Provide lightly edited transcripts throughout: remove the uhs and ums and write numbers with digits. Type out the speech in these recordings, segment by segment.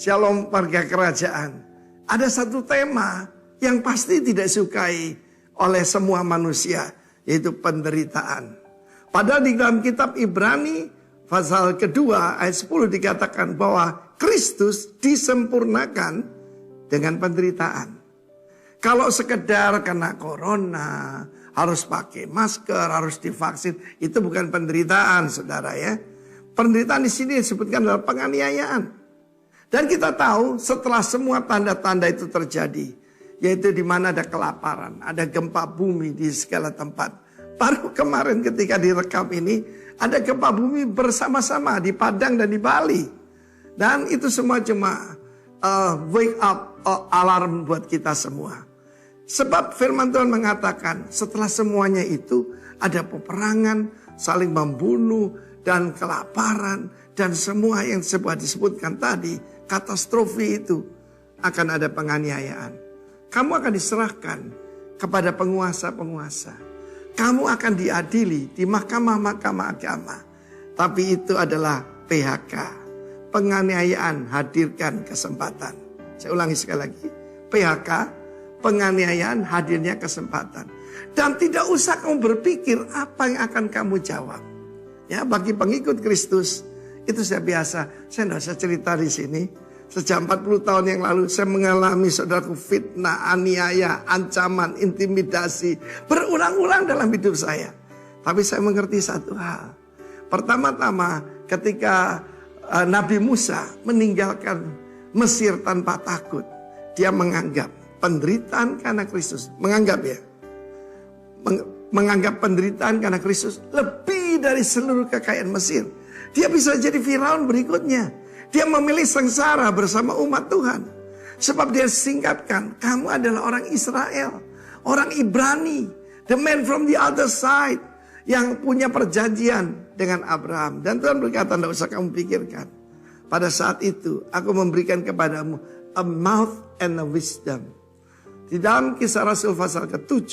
Shalom warga kerajaan. Ada satu tema yang pasti tidak disukai oleh semua manusia, yaitu penderitaan. Padahal di dalam kitab Ibrani pasal kedua ayat 10 dikatakan bahwa Kristus disempurnakan dengan penderitaan. Kalau sekedar kena corona, harus pakai masker, harus divaksin, itu bukan penderitaan, saudara ya. Penderitaan di sini disebutkan adalah penganiayaan. Dan kita tahu setelah semua tanda-tanda itu terjadi, yaitu di mana ada kelaparan, ada gempa bumi di segala tempat. Baru kemarin ketika direkam ini, ada gempa bumi bersama-sama di Padang dan di Bali. Dan itu semua cuma wake up alarm buat kita semua. Sebab firman Tuhan mengatakan setelah semuanya itu ada peperangan, saling membunuh, dan kelaparan, dan semua yang disebutkan tadi, katastrofi itu akan ada penganiayaan. Kamu akan diserahkan kepada penguasa-penguasa. Kamu akan diadili di mahkamah-mahkamah agama. Tapi itu adalah PHK. Penganiayaan, hadirkan kesempatan. Saya ulangi sekali lagi. PHK, penganiayaan, hadirnya kesempatan. Dan tidak usah kamu berpikir apa yang akan kamu jawab. Ya, bagi pengikut Kristus, itu saya biasa. Saya tidak usah cerita di sini. Sejak 40 tahun yang lalu saya mengalami saudaraku fitnah, aniaya, ancaman, intimidasi. Berulang-ulang dalam hidup saya. Tapi saya mengerti satu hal. Pertama-tama ketika Nabi Musa meninggalkan Mesir tanpa takut. Dia menganggap penderitaan karena Kristus. Menganggap ya. Menganggap penderitaan karena Kristus lebih dari seluruh kekayaan Mesir. Dia bisa jadi Firaun berikutnya. Dia memilih sengsara bersama umat Tuhan. Sebab dia singkatkan, kamu adalah orang Israel, orang Ibrani, the man from the other side, yang punya perjanjian dengan Abraham. Dan Tuhan berkata, tidak usah kamu pikirkan. Pada saat itu, aku memberikan kepadamu a mouth and a wisdom. Di dalam Kisah Rasul pasal ke-7,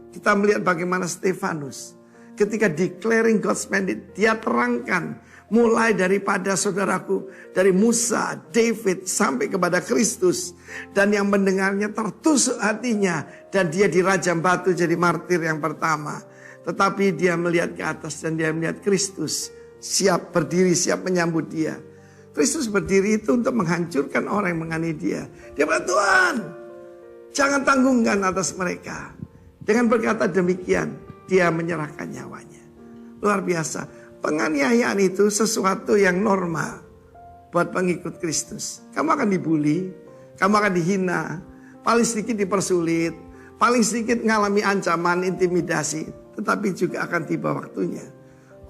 kita melihat bagaimana Stefanus, ketika declaring God's mandate, dia terangkan, mulai daripada saudaraku, dari Musa, David, sampai kepada Kristus. Dan yang mendengarnya tertusuk hatinya. Dan dia dirajam batu jadi martir yang pertama. Tetapi dia melihat ke atas dan dia melihat Kristus. Siap berdiri, siap menyambut dia. Kristus berdiri itu untuk menghancurkan orang yang menganiaya dia. Dia berkata, Tuhan, jangan tanggungkan atas mereka. Dengan berkata demikian, dia menyerahkan nyawanya. Luar biasa. Penganiayaan itu sesuatu yang normal buat pengikut Kristus. Kamu akan dibully, kamu akan dihina, paling sedikit dipersulit, paling sedikit mengalami ancaman, intimidasi. Tetapi juga akan tiba waktunya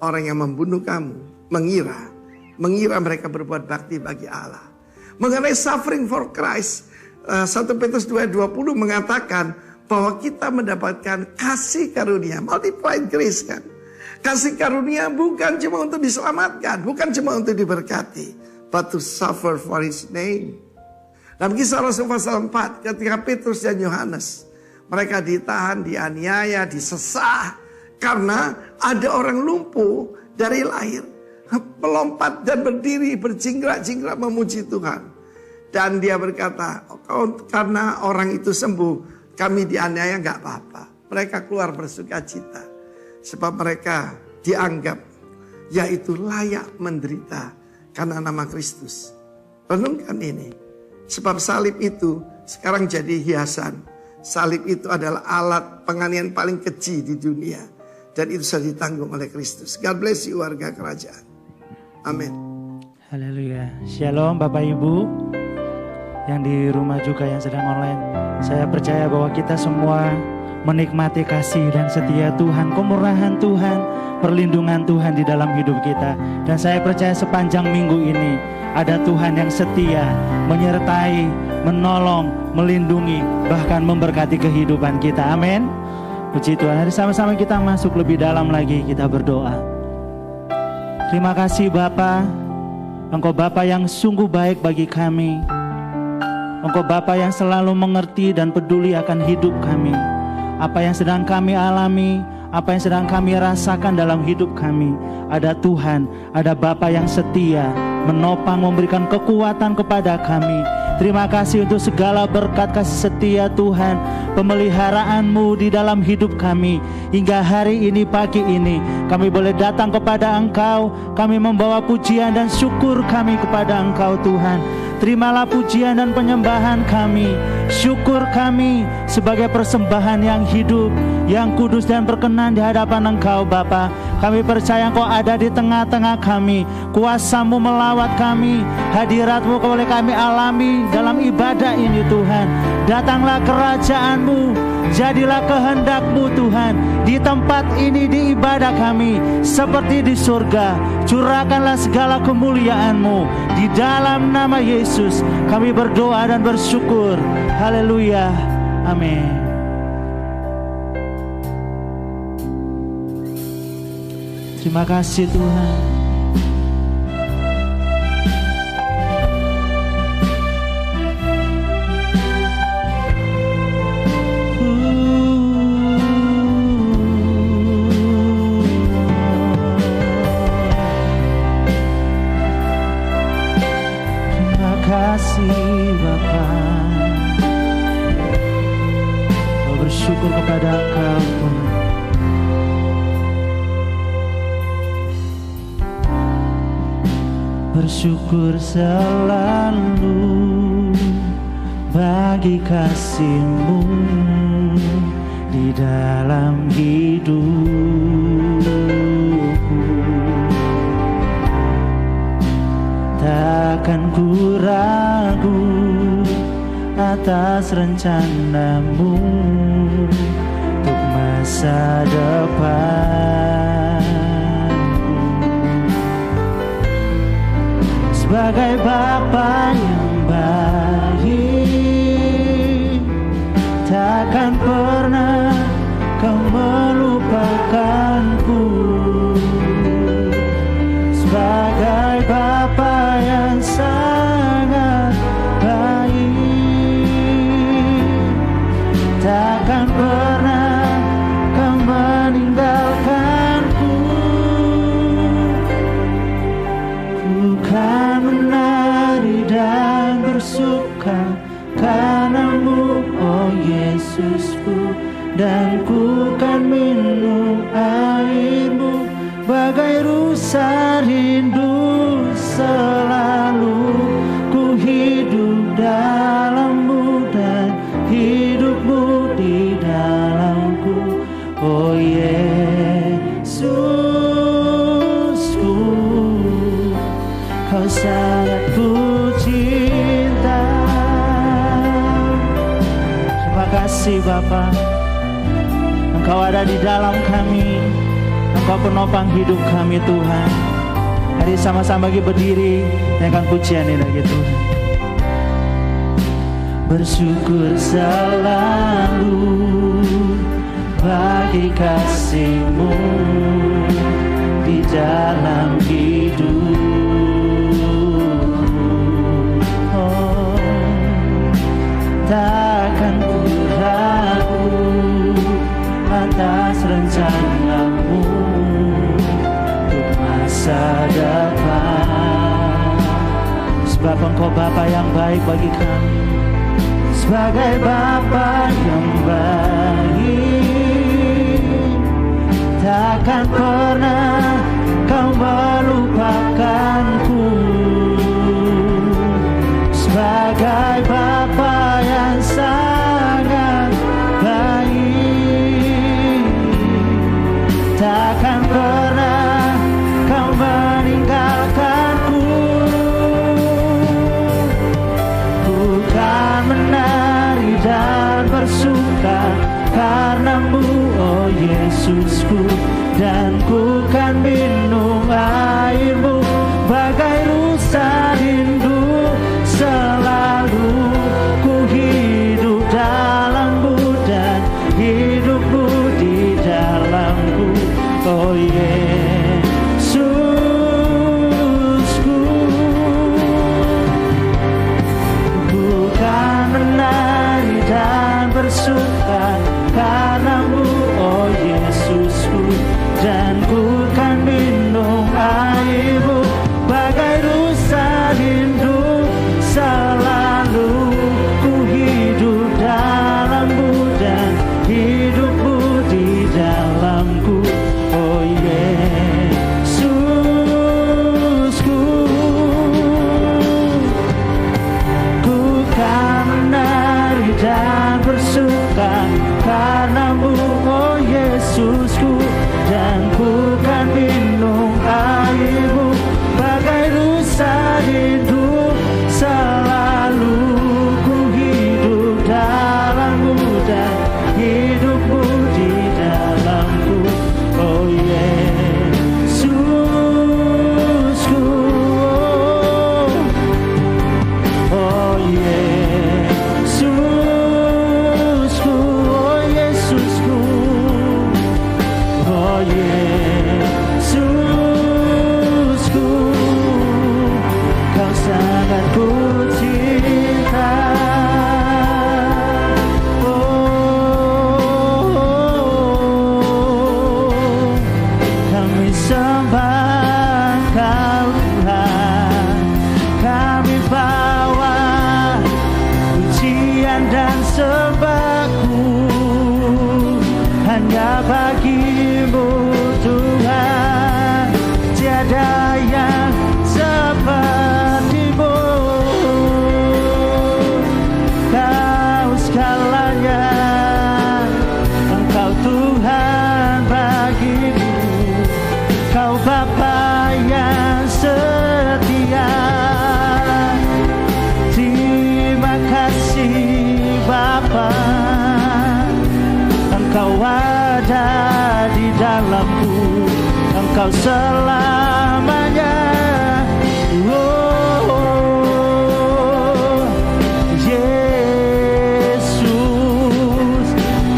orang yang membunuh kamu mengira mereka berbuat bakti bagi Allah. Mengenai suffering for Christ, 1 Petrus 2:20 mengatakan bahwa kita mendapatkan kasih karunia, multiplied grace kan. Kasih karunia bukan cuma untuk diselamatkan, bukan cuma untuk diberkati, but to suffer for His name. Dalam Kisah Rasul pasal 4, ketika Petrus dan Yohanes, mereka ditahan, dianiaya, disesah, karena ada orang lumpuh dari lahir, melompat dan berdiri, berjingkrak-jingkrak memuji Tuhan. Dan dia berkata, karena orang itu sembuh, kami dianiaya gak apa-apa. Mereka keluar bersuka cita. Sebab mereka dianggap yaitu layak menderita karena nama Kristus. Renungkan ini. Sebab salib itu sekarang jadi hiasan. Salib itu adalah alat penganiayaan paling keji di dunia. Dan itu sudah ditanggung oleh Kristus. God bless you warga kerajaan. Amin. Haleluya. Shalom Bapak Ibu yang di rumah juga yang sedang online. Saya percaya bahwa kita semua menikmati kasih dan setia Tuhan, kemurahan Tuhan, perlindungan Tuhan di dalam hidup kita. Dan saya percaya sepanjang minggu ini ada Tuhan yang setia, menyertai, menolong, melindungi, bahkan memberkati kehidupan kita. Amin. Puji Tuhan. Hari sama-sama kita masuk lebih dalam lagi, kita berdoa. Terima kasih Bapa, Engkau Bapa yang sungguh baik bagi kami. Engkau Bapa yang selalu mengerti dan peduli akan hidup kami. Apa yang sedang kami alami, apa yang sedang kami rasakan dalam hidup kami, ada Tuhan, ada Bapa yang setia, menopang, memberikan kekuatan kepada kami. Terima kasih untuk segala berkat kasih setia Tuhan, pemeliharaanmu di dalam hidup kami. Hingga hari ini, pagi ini, kami boleh datang kepada Engkau. Kami membawa pujian dan syukur kami kepada Engkau Tuhan. Terimalah pujian dan penyembahan kami. Syukur kami sebagai persembahan yang hidup, yang kudus dan berkenan di hadapan Engkau Bapa. Kami percaya Engkau ada di tengah-tengah kami. Kuasa-Mu melawat kami, hadirat-Mu boleh kami alami dalam ibadah ini Tuhan. Datanglah kerajaan-Mu, jadilah kehendak-Mu Tuhan di tempat ini, di ibadah kami seperti di surga. Curahkanlah segala kemuliaan-Mu di dalam nama Yesus. Kami berdoa dan bersyukur. Haleluya. Amin. Terima kasih Tuhan. Terima kasih Bapa. Kau bersyukur kepada Engkau Tuhan. Bersyukur selalu bagi kasih-Mu di dalam hidupku. Takkan ku ragu atas rencana-Mu untuk masa depan. Sebagai Bapa yang baik, takkan pernah Kau melupakanku. Sebagai Bapa yang sangat baik, takkan pernah Kau meninggalkanku. Bukan menari dan bersuka karena-Mu, oh Yesusku, dan ku kan minum air-Mu bagai rusa rindu. Selalu ku hidup dalam-Mu dan hidup-Mu di dalamku, oh Yesusku. Kau sangat ku cinta. Terima kasih Bapa. Engkau ada di dalam kami. Engkau penopang hidup kami Tuhan. Mari sama-sama lagi berdiri, naikkan pujian ini lagi Tuhan. Bersyukur selalu bagi kasih-Mu di dalam hidup. Takkan ku ragu atas rencana-Mu untuk masa depan. Sebab Engkau Bapa yang baik bagi kami. Sebagai Bapa yang baik, takkan pernah Kau melupakanku. Sebagai Bapa yang sangat baik, takkan pernah Kau meninggalkanku. Bukan menari dan bersuka karena-Mu, oh Yesusku, dan ku kan minum air-Mu bagai rusa rindu. Selalu ku hidup dalam-Mu dan hidup-Mu di dalamku, oh Yesusku. Bukan menari dan bersuka karena-Mu, oh Yesusku, dan sembahku hanya bagimu Tuhan, tiada yang sepertimu. Kau segalanya, Engkau Tuhan bagiku, Kau Bapa yang setia. Terima kasih Bapa, Engkau ada di dalamku, Engkau selamanya. Oh, Yesus,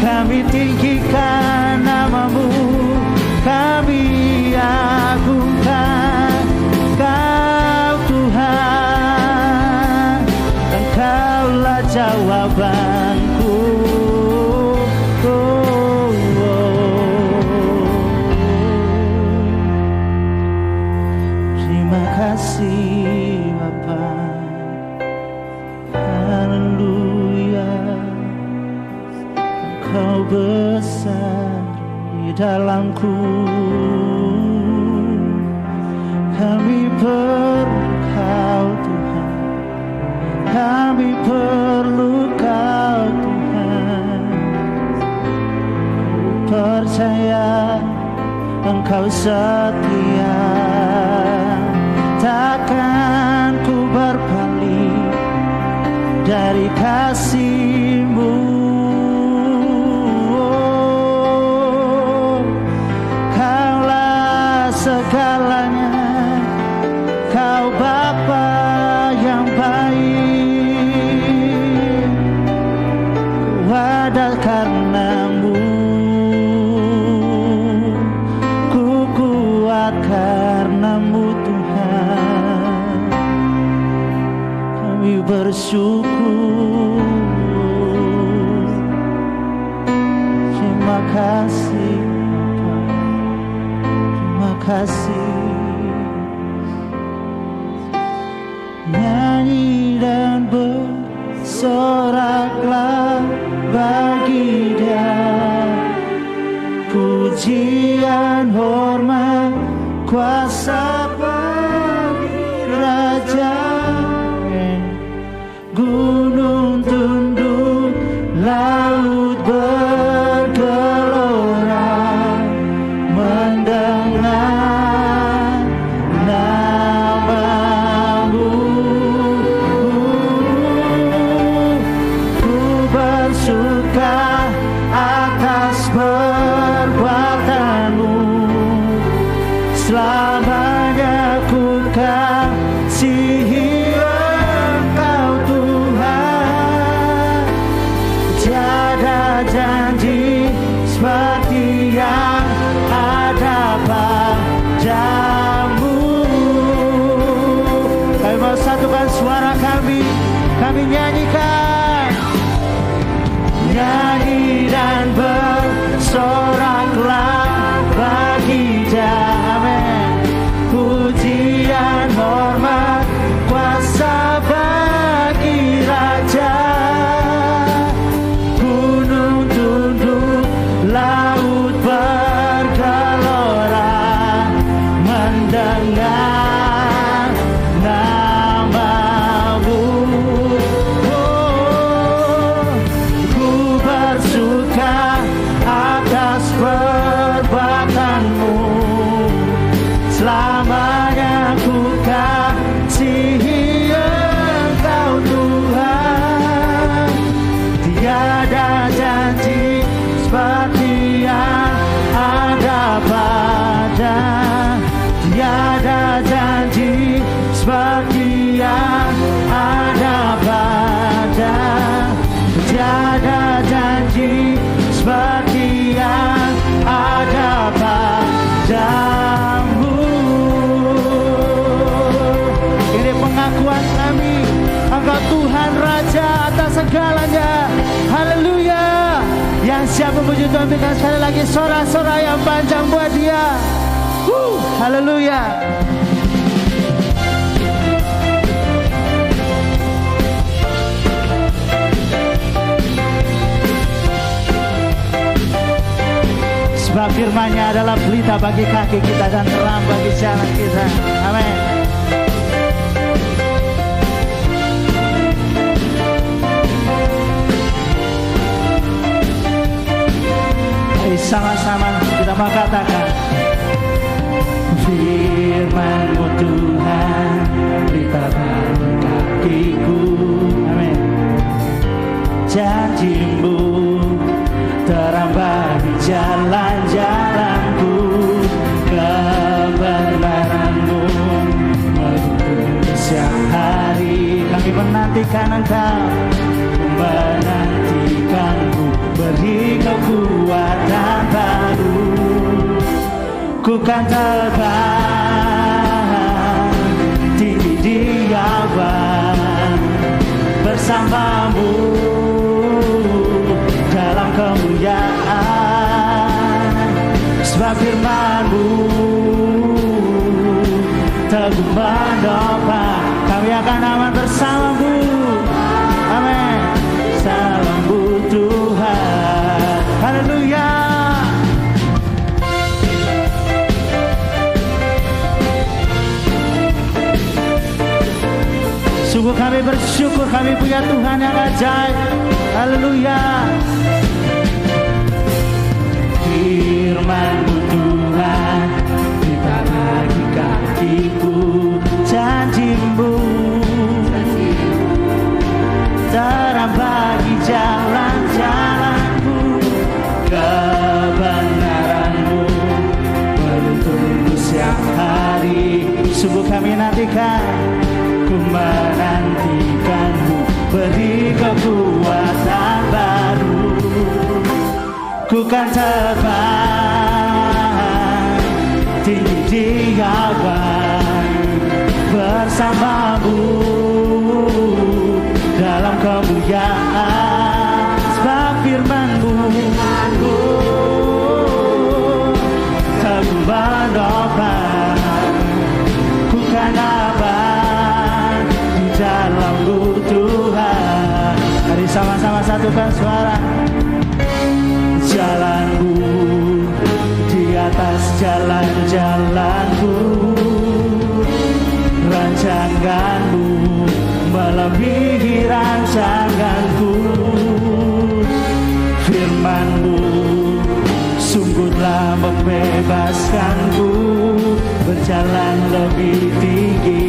kami tinggikan namamu, kami agungkan Kau Tuhan, Engkaulah jawabanku. Terima kasih Bapa, haleluya. Engkau besar di dalamku, kami perlu Kau Tuhan, kami perlu Kau Tuhan. Percaya Engkau setia, takkan ku berpaling dari kasih-Mu. Kaulah segalanya, Kau Bapa yang baik. Ku ada karena-Mu, ku kuat karena-Mu Tuhan. Kami bersyukur. Terima kasih Bapa, terima kasih. Nyanyi dan bersoraklah bagi Dia, pujian, hormat, kuasa bagi Raja. Gunung tunduk, laut bergelora, mendengar nama-Mu. Ku bersuka atas perbuatan-Mu, selamanya ku kasihi Engkau Tuhan. Tiada janji seperti yang ada padamu. Kami mau satukan suara kami nyanyikan. Nyanyi dan bersoraklah bagi Dia, amin. Pujian, hormat, kuasa bagi Raja. Gunung tunduk, laut bergelora, mendengar nama-Mu. Oh, ku bersuka atas perbuatan-Mu, selamanya ku kasihi Engkau Tuhan. Tiada janji seperti yang ada pada, tiada janji seperti yang ada pada, tiada janji seperti yang ada padamu. Ini pengakuan kami, Engkau Tuhan Raja atas segalanya. Haleluya. Yang siap memuji Tuhan, berikan sekali lagi sorak-sorak yang panjang buat Dia. Haleluya. Sebab firman-Nya adalah pelita bagi kaki kita dan terang bagi jalan kita. Amin. Mari sama-sama kita mengatakan, firman-Mu Tuhan, pelita bagi kakiku. Amin. Janji-Mu terang bagi jalan-jalanku, kebenaran-Mu menuntun siang hari. Kami menantikan Engkau, menantikan-Mu, beri kekuatan baru. Ku kan terbang tinggi di awan bersama-Mu dalam kemuliaan. Sebab firman-Mu teguh menopang, kami akan aman bersama-Mu. Amin. Salam-Mu Tuhan. Haleluya. Sungguh kami bersyukur kami punya Tuhan yang ajaib. Haleluya. Firman-Mu Tuhan, pelita bagi kakiku. Janji-Mu terang bagi jalan-jalanku, kebenaran-Mu menuntunku siang hari. Sungguh kami nantikan, ku menantikan-Mu, beri kekuatan baru. Ku kan terbang tinggi di awan bersama-Mu dalam kemuliaan. Sebab firman-Mu teguh menopang, ku kan aman di dalam-Mu Tuhan. Mari sama-sama satukan suara. Jalanku di atas jalan-jalanku, rancangan-Mu melebihi rancanganku. Firman-Mu sungguh telah membebaskanku, berjalan lebih tinggi,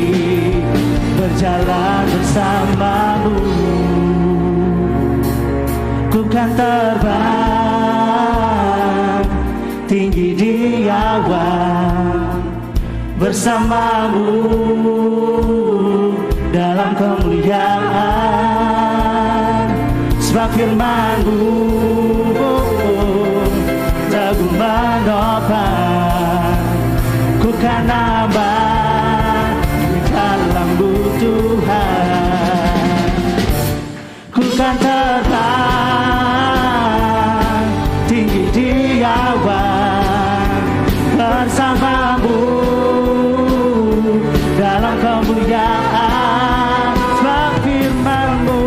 berjalan bersama-Mu. Ku kan terbang tinggi di awan bersama-Mu dalam kemuliaan. Sebab firman-Mu teguh menopang, ku kan aman di dalam-Mu Tuhan. Ku kan terbang tinggi di awan bersama-Mu dalam kemuliaan. Sebab firman-Mu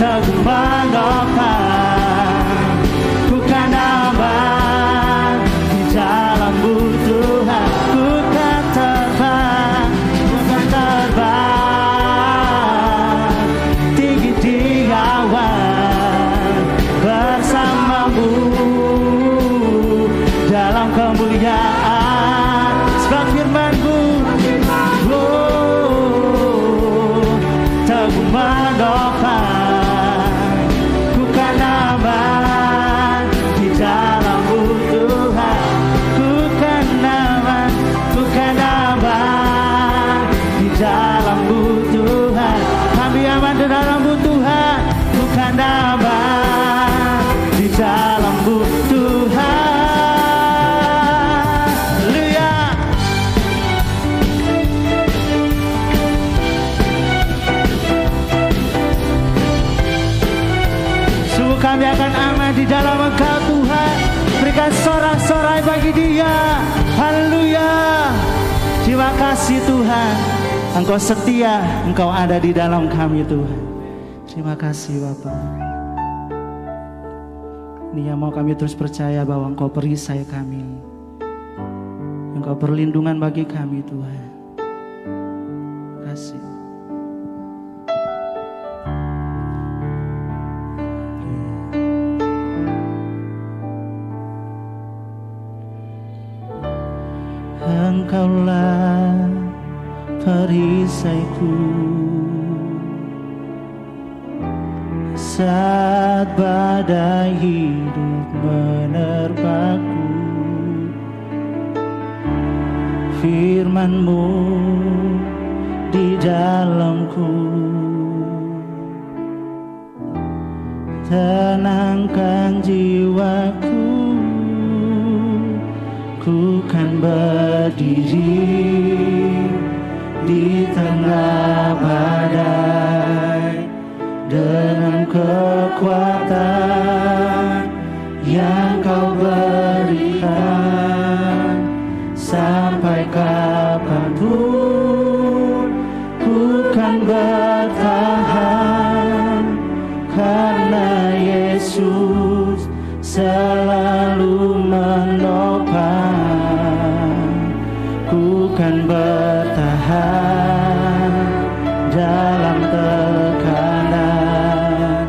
teguh menopang, ku kan aman di dalam-Mu Tuhan. Ku kan terbang, ku kan terbang tinggi di awan bersama-Mu dalam kemuliaan. Sebab firman-Mu teguh menopang, ku kan aman di dalam-Mu Tuhan. Ku kan aman, ku kan aman di dalam-Mu Tuhan. Kami aman di dalam-Mu Tuhan. Ku kan aman di dalam-Mu Tuhan. Kami akan aman di dalam Engkau Tuhan. Berikan sorak-sorai bagi Dia. Haleluya. Terima kasih Tuhan, Engkau setia, Engkau ada di dalam kami Tuhan. Terima kasih Bapak. Ini yang mau kami terus percaya bahwa Engkau perisai kami, Engkau perlindungan bagi kami Tuhan. Kasih. Engkaulah perisaiku saat badai hidup menerpaku. Firman-Mu di dalamku tenangkan jiwaku. Ku kan berdiri di tengah badai dengan kekuatan yang Kau berikan. Sampai kapanpun ku kan bertahan, karena Yesus selalu menopang. Ku kan bertahan dalam tekanan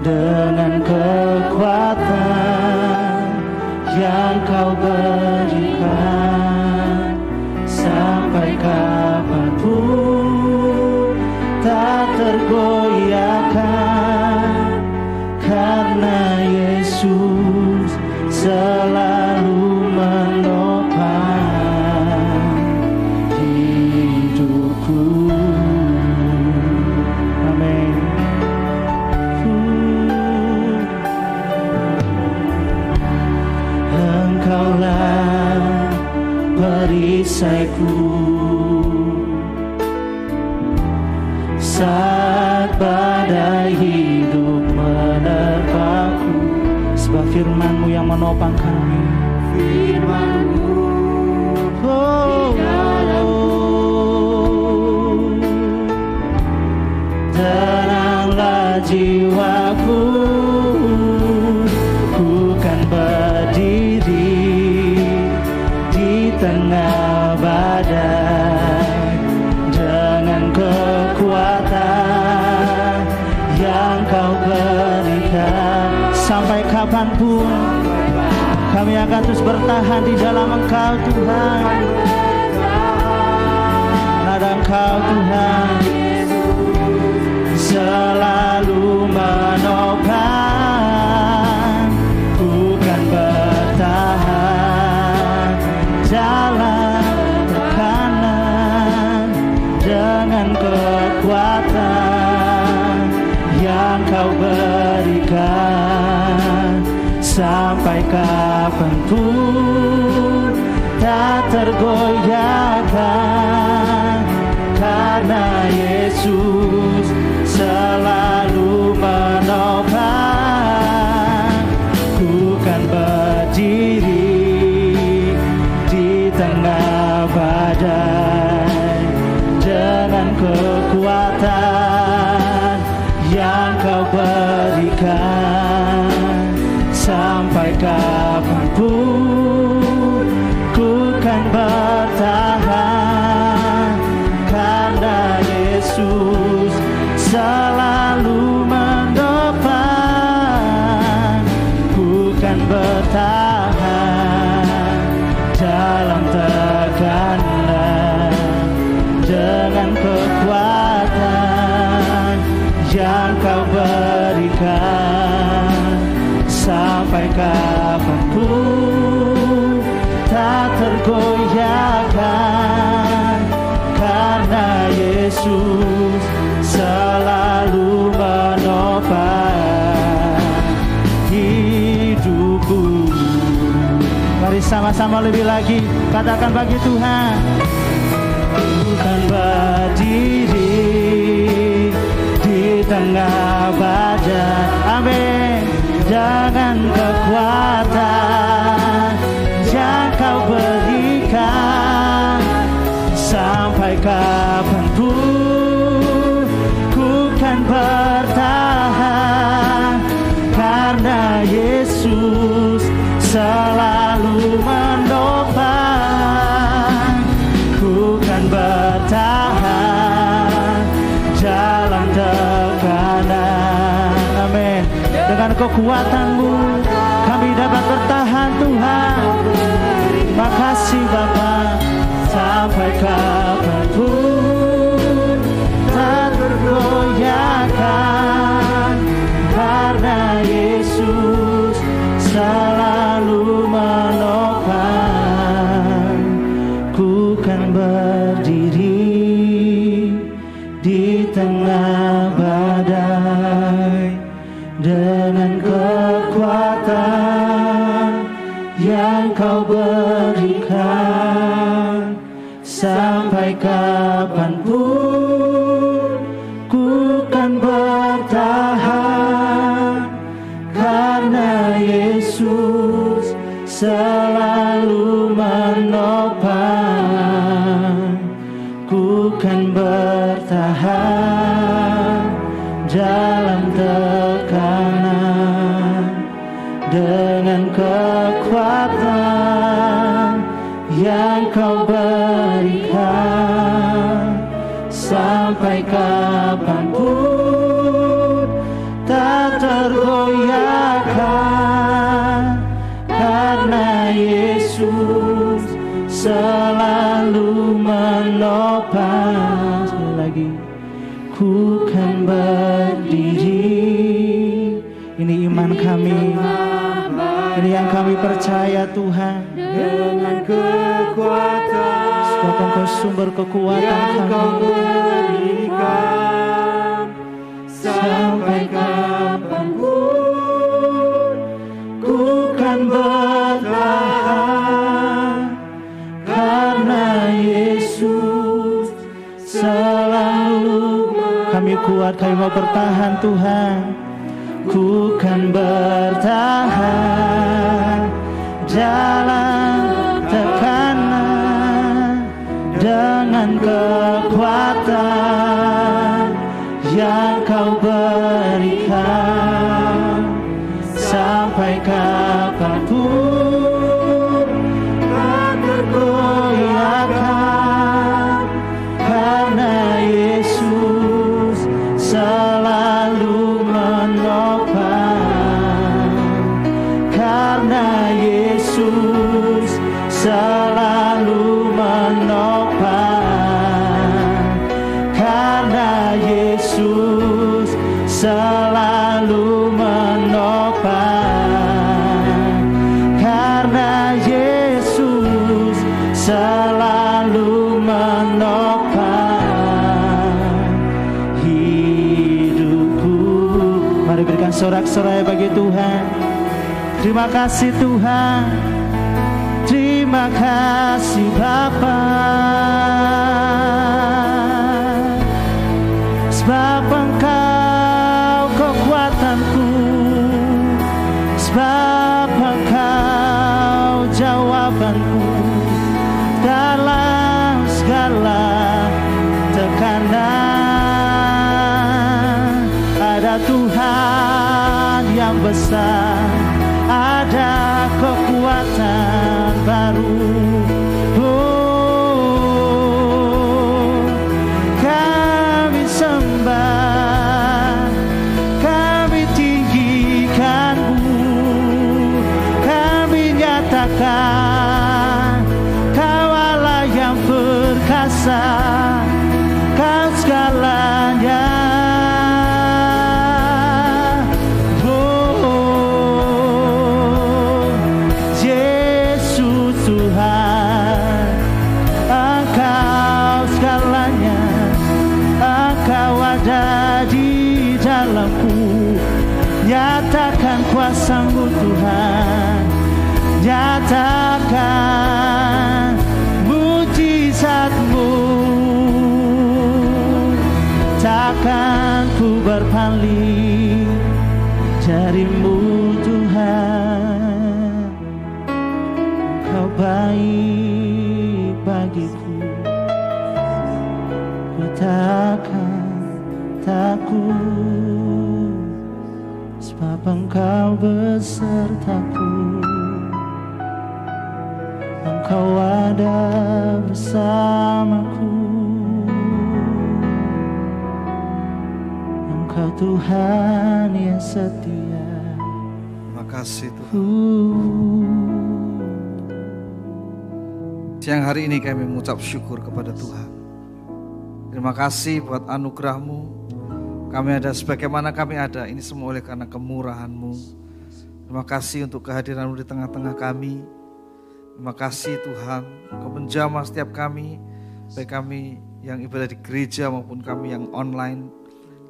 dengan kekuatan yang Kau berikan. Sampai kapanpun tak tergoyahkan, karena Yesus selalu menopang hidupku. Amin. Engkaulah perisaiku saat badai hidup menerpaku. Sebab firman-Mu yang menopang kami. Firman-Mu tenanglah jiwaku. Ku kan berdiri di tengah badai dengan kekuatan yang Kau berikan. Sampai kapanpun kami akan terus bertahan di dalam Engkau Tuhan. Ada Engkau Tuhan selalu menopang. Ku kan bertahan dalam tekanan dengan kekuatan yang Kau berikan. Sampai kapanpun tak tergoyahkan, karena Yesus selalu menopang. Ku kan berdiri di tengah badai dengan kekuatan yang Kau berikan. Sampai kapanpun ku kan bertahan, karena Yesus selalu menopang. Ku kan bertahan dalam tekanan dengan kekuatan yang Kau berikan. Sampai kapanpun tak tergoyahkan, karena Yesus selalu menopang hidupku. Mari sama-sama lebih lagi katakan bagi Tuhan. Ku kan berdiri di tengah badai. Amin. Dengan kekuatan yang Kau berikan. Sampai kapanpun ku kan bertahan, karena Yesus dengan kekuatan-Mu kami dapat bertahan Tuhan. Makasih Bapa. Sampai kapanpun tak tergoyahkan, karena Yesus selalu menopang. Ku kan berdiri di tengah badai dengan kekuatan yang Kau berikan. Sampai kapanpun ku kan bertahan, karena Yesus selalu menopang. Ku kan bertahan dalam tekanan dengan kekuatan yang Kau berikan. Sampai kapanpun tak tergoyahkan, karena Yesus selalu menopang. Sekali lagi, ku kan berdiri. Ini iman kami, ini yang kami percaya Tuhan. Dengan kekuatan sebab Engkau sumber kekuatan yang Kau berikan. Sampai kapanpun ku kan bertahan, karena Yesus selalu. Kami kuat, kami mau bertahan Tuhan. Ku kan bertahan dalam tekanan dengan kekuatan yang Kau berikan. Sampai kapanpun tak tergoyahkan, karena Yesus selalu menopang. Karena Yesus selalu menopang. Karena Yesus selalu menopang. Karena Yesus selalu menopang hidupku. Mari berikan sorak-sorai bagi Tuhan. Terima kasih Tuhan. Terima kasih Bapa, sebab Engkau kekuatanku, sebab Engkau jawabanku dalam segala tekanan. Ada Tuhan yang besar, ada kekuatan baru. Oh, kami sembah, kami tinggikan-Mu, kami nyatakan Kau Allah yang perkasa, Kau segalanya. Nyatakan kuasa-Mu Tuhan, nyatakan mujizat-Mu. Takkan ku berpaling dari-Mu Tuhan. Engkau baik bagiku, ku takkan takut, sebab Engkau besertaku. Engkau ada bersamaku. Engkau Tuhan yang setia. kasih Tuhan. Siang hari ini kami mengucap syukur kepada Tuhan. Terima kasih buat anugerah-Mu. Kami ada sebagaimana kami ada, ini semua oleh karena kemurahan-Mu. Terima kasih untuk kehadiran-Mu di tengah-tengah kami. Terima kasih Tuhan, Engkau menjamah setiap kami, baik kami yang ibadah di gereja maupun kami yang online.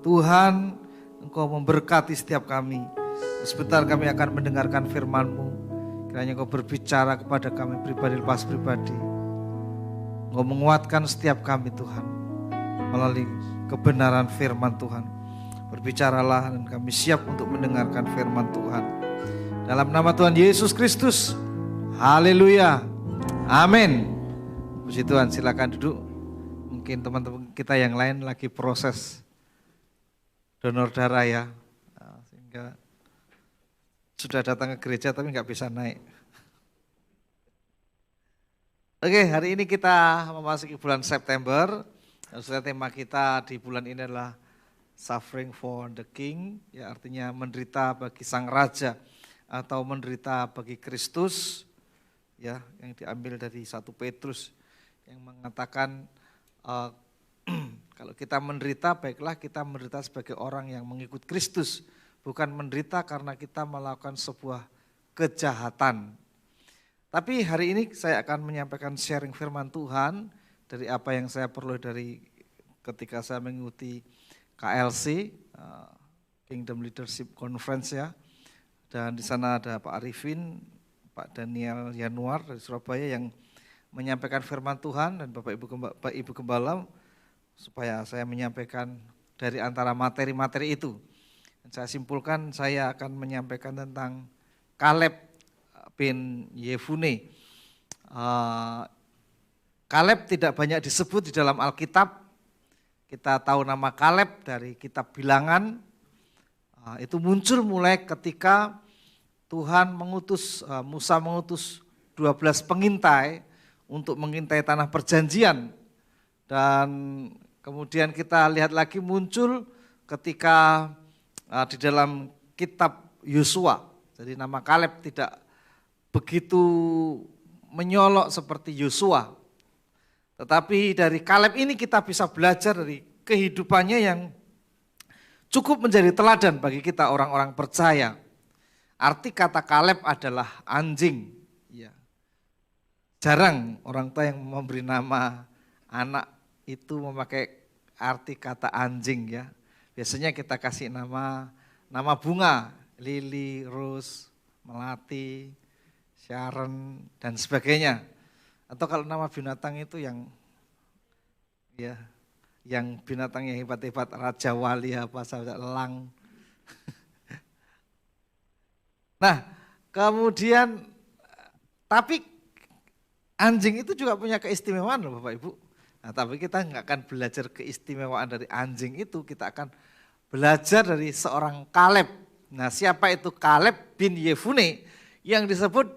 Tuhan, Engkau memberkati setiap kami. Sebentar kami akan mendengarkan firman-Mu. Kiranya Engkau berbicara kepada kami pribadi lepas pribadi. Engkau menguatkan setiap kami Tuhan, melalui kebenaran firman Tuhan. Berbicaralah dan kami siap untuk mendengarkan firman Tuhan. Dalam nama Tuhan Yesus Kristus. Haleluya. Amin. Puji Tuhan, silakan duduk. Mungkin teman-teman kita yang lain lagi proses donor darah ya. Sehingga sudah datang ke gereja tapi nggak bisa naik. Oke, hari ini kita memasuki bulan September. Sudah tema kita di bulan ini adalah Suffering for the King, ya artinya menderita bagi Sang Raja atau menderita bagi Kristus, ya yang diambil dari 1 Petrus yang mengatakan kalau kita menderita baiklah kita menderita sebagai orang yang mengikut Kristus, bukan menderita karena kita melakukan sebuah kejahatan. Tapi hari ini saya akan menyampaikan sharing firman Tuhan dari apa yang saya peroleh dari ketika saya mengikuti KLC, Kingdom Leadership Conference ya. Dan di sana ada Pak Arifin, Pak Daniel Yanuar dari Surabaya yang menyampaikan firman Tuhan dan Bapak Ibu Gembala supaya saya menyampaikan dari antara materi-materi itu. Dan saya simpulkan saya akan menyampaikan tentang Kaleb bin Yefune. Kaleb tidak banyak disebut di dalam Alkitab. Kita tahu nama Kaleb dari kitab Bilangan. Itu muncul mulai ketika Tuhan mengutus, Musa mengutus 12 pengintai untuk mengintai tanah perjanjian. Dan kemudian kita lihat lagi muncul ketika di dalam kitab Yosua. Jadi nama Kaleb tidak begitu menyolok seperti Yosua. Tetapi dari Kaleb ini kita bisa belajar dari kehidupannya yang cukup menjadi teladan bagi kita orang-orang percaya. Arti kata Kaleb adalah anjing. Ya. Jarang orang tua yang memberi nama anak itu memakai arti kata anjing ya. Biasanya kita kasih nama bunga, lili, rose, melati, Sharon dan sebagainya. Atau kalau nama binatang itu yang binatang yang hebat-hebat, Raja Wali apa saja, elang. Nah, kemudian tapi anjing itu juga punya keistimewaan loh Bapak Ibu. Nah, tapi kita nggak akan belajar keistimewaan dari anjing itu, kita akan belajar dari seorang Kaleb. Nah, siapa itu Kaleb bin Yefune yang disebut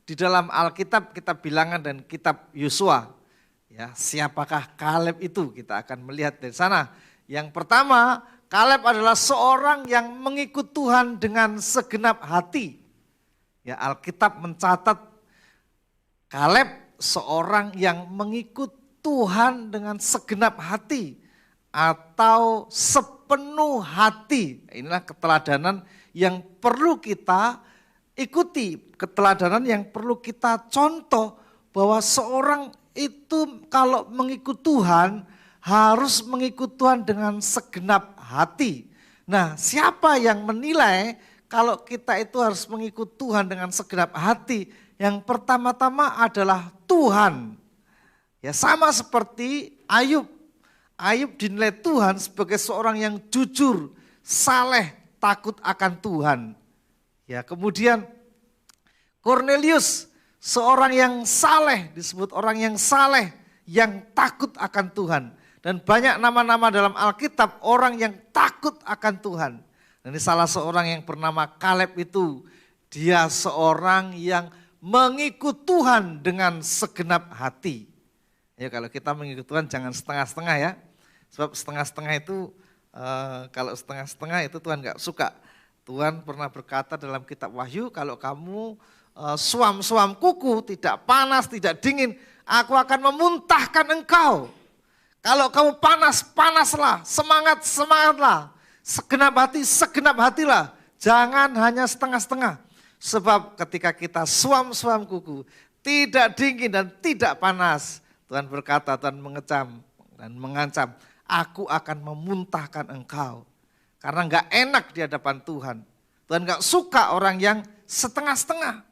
di dalam Alkitab, kitab Bilangan dan kitab Yosua. Ya, siapakah Kaleb itu? Kita akan melihat dari sana. Yang pertama, Kaleb adalah seorang yang mengikut Tuhan dengan segenap hati. Ya, Alkitab mencatat Kaleb seorang yang mengikut Tuhan dengan segenap hati atau sepenuh hati. Inilah keteladanan yang perlu kita ikuti, keteladanan yang perlu kita contoh bahwa seorang itu kalau mengikut Tuhan harus mengikut Tuhan dengan segenap hati. Nah, siapa yang menilai kalau kita itu harus mengikut Tuhan dengan segenap hati? Yang pertama-tama adalah Tuhan. Ya, sama seperti Ayub. Ayub dinilai Tuhan sebagai seorang yang jujur, saleh, takut akan Tuhan. Ya, kemudian Kornelius, seorang yang saleh, disebut orang yang saleh, yang takut akan Tuhan. Dan banyak nama-nama dalam Alkitab orang yang takut akan Tuhan. Dan ini salah seorang yang bernama Kaleb itu, dia seorang yang mengikut Tuhan dengan segenap hati. Ya, kalau kita mengikut Tuhan jangan setengah-setengah ya. Sebab setengah-setengah itu, kalau setengah-setengah itu Tuhan gak suka. Tuhan pernah berkata dalam kitab Wahyu, kalau kamu suam-suam kuku, tidak panas, tidak dingin, aku akan memuntahkan engkau. Kalau kamu panas, panaslah, semangat, semangatlah, segenap hati, segenap hatilah. Jangan hanya setengah-setengah. Sebab ketika kita suam-suam kuku, tidak dingin dan tidak panas, Tuhan berkata, Tuhan mengecam dan mengancam, aku akan memuntahkan engkau. Karena enggak enak di hadapan Tuhan. Tuhan enggak suka orang yang setengah-setengah.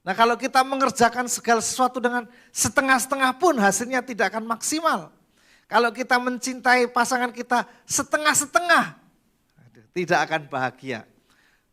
Nah kalau kita mengerjakan segala sesuatu dengan setengah-setengah pun hasilnya tidak akan maksimal. Kalau kita mencintai pasangan kita setengah-setengah, tidak akan bahagia.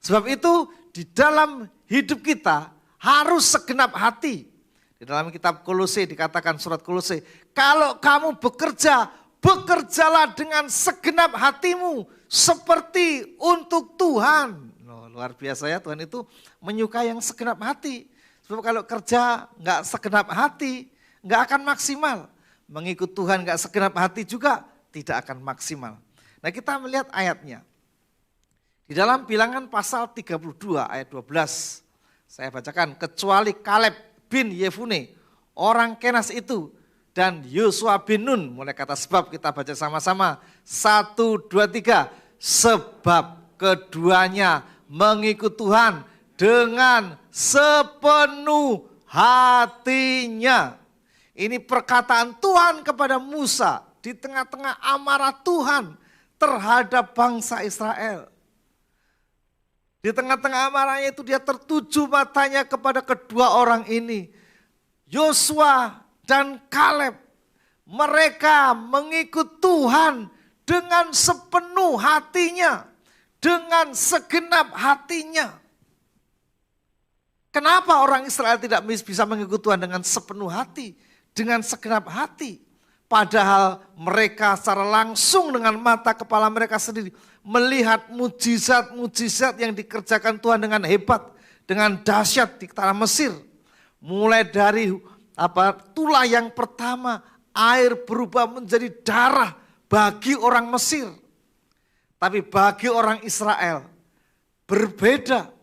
Sebab itu di dalam hidup kita harus segenap hati. Di dalam kitab Kolose dikatakan surat Kolose, kalau kamu bekerja, bekerjalah dengan segenap hatimu seperti untuk Tuhan. Luar biasa ya, Tuhan itu menyukai yang segenap hati. Sebab kalau kerja nggak segenap hati, nggak akan maksimal. Mengikut Tuhan nggak segenap hati juga tidak akan maksimal. Nah kita melihat ayatnya. Di dalam Bilangan pasal 32 ayat 12. Saya bacakan, kecuali Kaleb bin Yefune, orang Kenas itu, dan Yosua bin Nun. Mulai kata sebab kita baca sama-sama. 1, 2, 3. Sebab keduanya mengikut Tuhan dengan sepenuh hatinya. Ini perkataan Tuhan kepada Musa di tengah-tengah amarah Tuhan terhadap bangsa Israel. Di tengah-tengah amarahnya itu dia tertuju matanya kepada kedua orang ini. Yosua dan Kaleb. Mereka mengikut Tuhan dengan sepenuh hatinya. Dengan segenap hatinya. Kenapa orang Israel tidak bisa mengikut Tuhan dengan sepenuh hati, dengan segenap hati? Padahal mereka secara langsung dengan mata kepala mereka sendiri melihat mujizat-mujizat yang dikerjakan Tuhan dengan hebat, dengan dahsyat di tanah Mesir. Mulai dari tulah yang pertama, air berubah menjadi darah bagi orang Mesir. Tapi bagi orang Israel berbeda.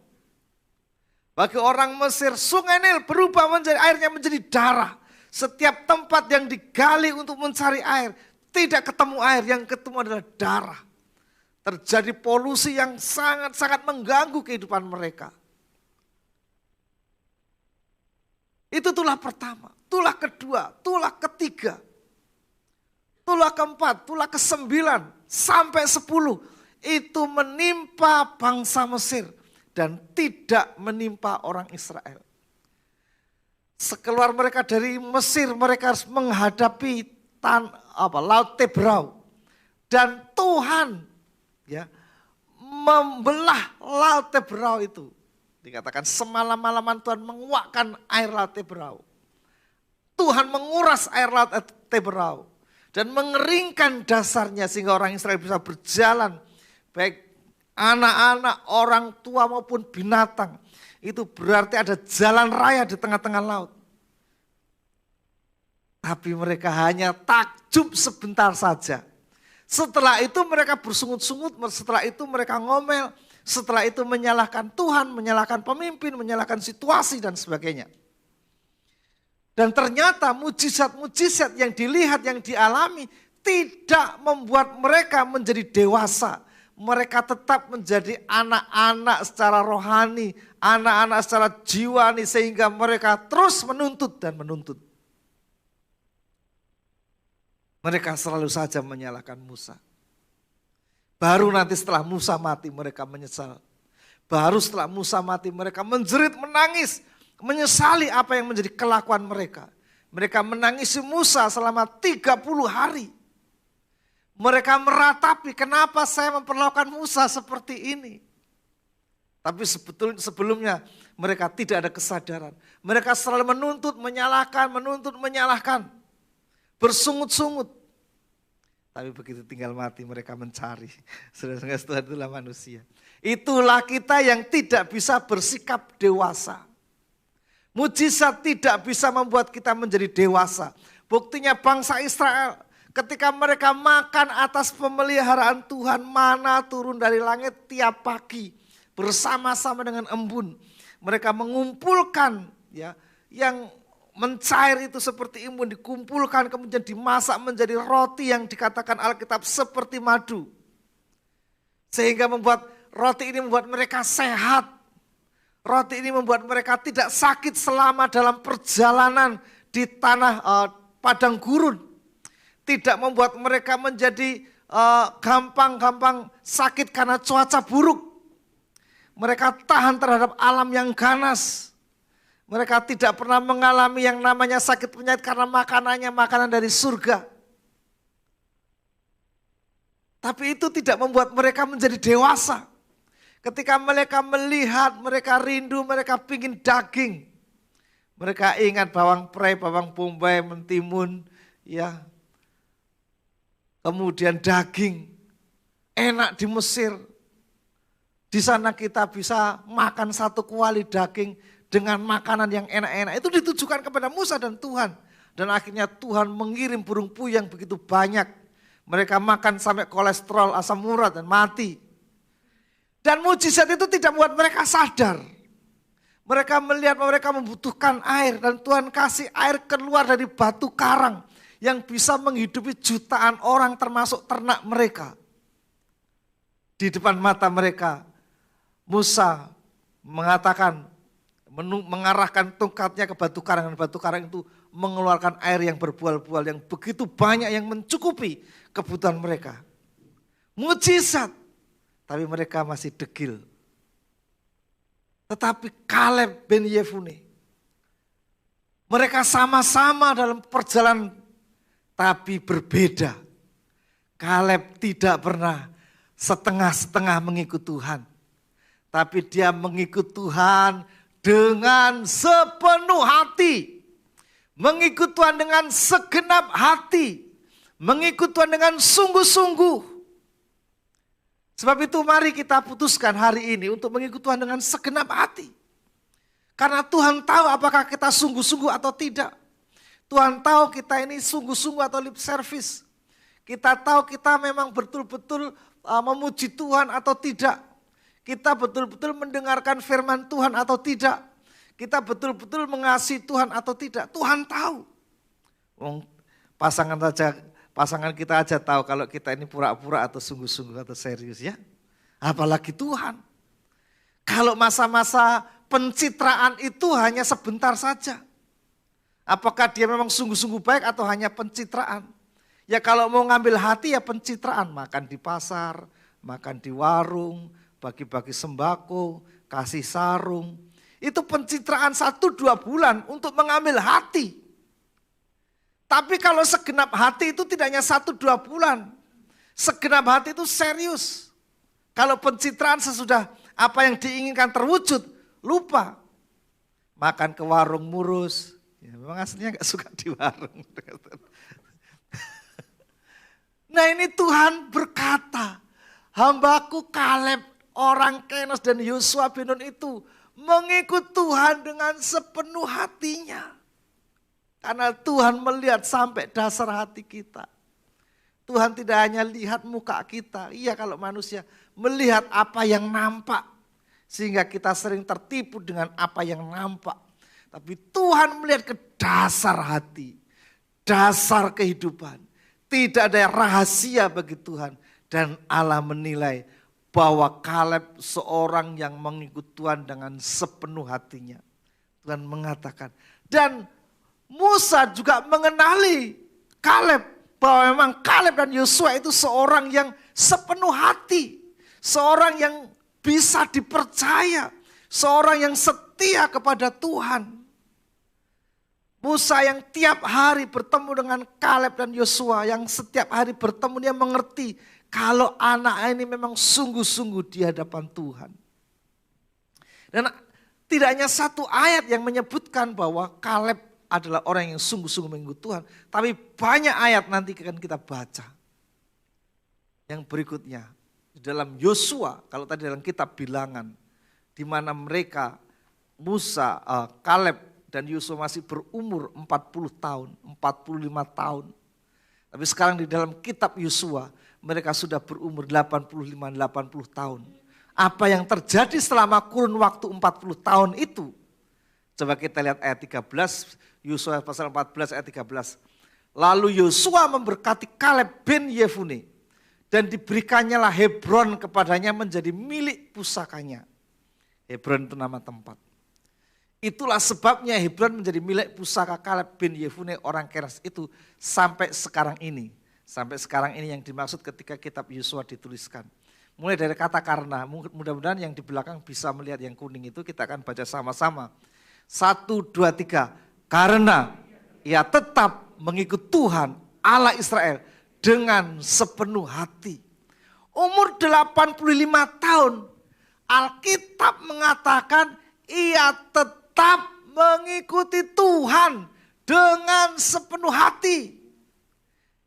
Bagi orang Mesir, sungai Nil berubah menjadi airnya menjadi darah. Setiap tempat yang digali untuk mencari air, tidak ketemu air, yang ketemu adalah darah. Terjadi polusi yang sangat-sangat mengganggu kehidupan mereka. Itu tulah pertama, tulah kedua, tulah ketiga, tulah keempat, tulah kesembilan, sampai 10. Itu menimpa bangsa Mesir. Dan tidak menimpa orang Israel. Sekeluar mereka dari Mesir, mereka harus menghadapi Laut Tebrau. Dan Tuhan ya membelah Laut Tebrau itu. Dikatakan semalam-malaman Tuhan menguakkan air Laut Tebrau. Tuhan menguras air Laut Tebrau. Dan mengeringkan dasarnya sehingga orang Israel bisa berjalan. Baik anak-anak, orang tua maupun binatang. Itu berarti ada jalan raya di tengah-tengah laut. Tapi mereka hanya takjub sebentar saja. Setelah itu mereka bersungut-sungut, setelah itu mereka ngomel, setelah itu menyalahkan Tuhan, menyalahkan pemimpin, menyalahkan situasi dan sebagainya. Dan ternyata mujizat-mujizat yang dilihat, yang dialami tidak membuat mereka menjadi dewasa. Mereka tetap menjadi anak-anak secara rohani, anak-anak secara jiwani, sehingga mereka terus menuntut dan menuntut. Mereka selalu saja menyalahkan Musa. Baru nanti setelah Musa mati mereka menyesal. Baru setelah Musa mati mereka menjerit, menangis, menyesali apa yang menjadi kelakuan mereka. Mereka menangisi Musa selama 30 hari. Mereka meratapi kenapa saya memperlakukan Musa seperti ini. Tapi sebelumnya mereka tidak ada kesadaran. Mereka selalu menuntut, menyalahkan. Bersungut-sungut. Tapi begitu tinggal mati mereka mencari. Saudara-saudara, Tuhan itulah manusia. Itulah kita yang tidak bisa bersikap dewasa. Mujizat tidak bisa membuat kita menjadi dewasa. Buktinya bangsa Israel. Ketika mereka makan atas pemeliharaan Tuhan, mana turun dari langit tiap pagi. bersama-sama dengan embun. Mereka mengumpulkan ya yang mencair itu seperti embun, dikumpulkan kemudian dimasak menjadi roti yang dikatakan Alkitab seperti madu. Sehingga roti ini membuat mereka sehat. Roti ini membuat mereka tidak sakit selama dalam perjalanan di tanah padang gurun. Tidak membuat mereka menjadi gampang-gampang sakit karena cuaca buruk. Mereka tahan terhadap alam yang ganas. Mereka tidak pernah mengalami yang namanya sakit penyakit karena makanannya makanan dari surga. Tapi itu tidak membuat mereka menjadi dewasa. Ketika mereka melihat, mereka rindu, mereka pingin daging. Mereka ingat bawang prei, bawang bombay, mentimun, ya. Kemudian daging, enak di Mesir. Di sana kita bisa makan satu kuali daging dengan makanan yang enak-enak. Itu ditujukan kepada Musa dan Tuhan. Dan akhirnya Tuhan mengirim burung puyuh yang begitu banyak. Mereka makan sampai kolesterol, asam urat dan mati. Dan mujizat itu tidak membuat mereka sadar. Mereka melihat bahwa mereka membutuhkan air dan Tuhan kasih air keluar dari batu karang yang bisa menghidupi jutaan orang termasuk ternak mereka. Di depan mata mereka, Musa mengatakan, mengarahkan tongkatnya ke batu karang dan batu karang itu mengeluarkan air yang berbual-bual yang begitu banyak yang mencukupi kebutuhan mereka. Mujizat, tapi mereka masih degil. Tetapi Kaleb bin Yefune, mereka sama-sama dalam perjalanan tapi berbeda. Kaleb tidak pernah setengah-setengah mengikut Tuhan. Tapi dia mengikut Tuhan dengan sepenuh hati. Mengikut Tuhan dengan segenap hati. Mengikut Tuhan dengan sungguh-sungguh. Sebab itu mari kita putuskan hari ini untuk mengikut Tuhan dengan segenap hati. Karena Tuhan tahu apakah kita sungguh-sungguh atau tidak. Tuhan tahu kita ini sungguh-sungguh atau lip service. Kita tahu kita memang betul-betul memuji Tuhan atau tidak. Kita betul-betul mendengarkan firman Tuhan atau tidak. Kita betul-betul mengasihi Tuhan atau tidak. Tuhan tahu. Pasangan kita aja tahu kalau kita ini pura-pura atau sungguh-sungguh atau serius ya. Apalagi Tuhan. Kalau masa-masa pencitraan itu hanya sebentar saja. Apakah dia memang sungguh-sungguh baik atau hanya pencitraan? Ya kalau mau ngambil hati ya pencitraan. Makan di pasar, makan di warung, bagi-bagi sembako, kasih sarung. Itu pencitraan 1-2 bulan untuk mengambil hati. Tapi kalau segenap hati itu tidak hanya 1-2 bulan. Segenap hati itu serius. Kalau pencitraan sesudah apa yang diinginkan terwujud, lupa. Makan ke warung murus. Ya, memang aslinya gak suka di warung. Nah ini Tuhan berkata, hambaku Kaleb, orang Kenas dan Yosua bin Nun itu mengikut Tuhan dengan sepenuh hatinya. Karena Tuhan melihat sampai dasar hati kita. Tuhan tidak hanya lihat muka kita. Iya kalau manusia melihat apa yang nampak. Sehingga kita sering tertipu dengan apa yang nampak. Tapi Tuhan melihat ke dasar hati. Dasar kehidupan. Tidak ada rahasia bagi Tuhan. Dan Allah menilai bahwa Kaleb seorang yang mengikut Tuhan dengan sepenuh hatinya. Tuhan mengatakan. Dan Musa juga mengenali Kaleb. Bahwa memang Kaleb dan Yosua itu seorang yang sepenuh hati. Seorang yang bisa dipercaya. Seorang yang setia kepada Tuhan. Musa yang tiap hari bertemu dengan Kaleb dan Yosua. Yang setiap hari bertemu dia mengerti. Kalau anak ini memang sungguh-sungguh di hadapan Tuhan. Dan tidak hanya satu ayat yang menyebutkan bahwa Kaleb adalah orang yang sungguh-sungguh mengikut Tuhan. Tapi banyak ayat nanti akan kita baca. Yang berikutnya. Di dalam Yosua, kalau tadi dalam kitab Bilangan. Di mana mereka, Musa, Kaleb dan Yosua masih berumur 40 tahun, 45 tahun. Tapi sekarang di dalam kitab Yosua, mereka sudah berumur 85-80 tahun. apa yang terjadi selama kurun waktu 40 tahun itu. Coba kita lihat ayat 13, Yosua pasal 14 ayat 13. Lalu Yosua memberkati Kaleb bin Yefune dan diberikannya lah Hebron kepadanya menjadi milik pusakanya. Hebron itu nama tempat. Itulah sebabnya Hebron menjadi milik pusaka Kaleb bin Yefune orang Kenas itu sampai sekarang ini. Sampai sekarang ini yang dimaksud ketika kitab Yosua dituliskan. Mulai dari kata karena, mudah-mudahan yang di belakang bisa melihat yang kuning itu, kita akan baca sama-sama. 1, 2, 3. Karena ia tetap mengikut Tuhan Allah Israel dengan sepenuh hati. Umur 85 tahun, Alkitab mengatakan ia tetap mengikuti Tuhan dengan sepenuh hati.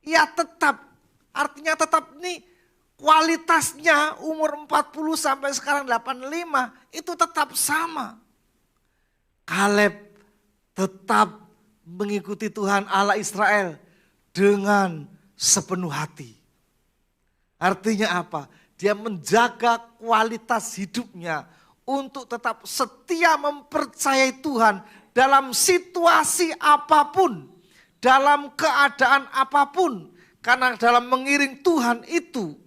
Ia tetap, artinya tetap nih kualitasnya umur 40 sampai sekarang 85 itu tetap sama. Kaleb tetap mengikuti Tuhan Allah Israel dengan sepenuh hati. Artinya apa? Dia menjaga kualitas hidupnya untuk tetap setia mempercayai Tuhan dalam situasi apapun, dalam keadaan apapun. Karena dalam mengiring Tuhan itu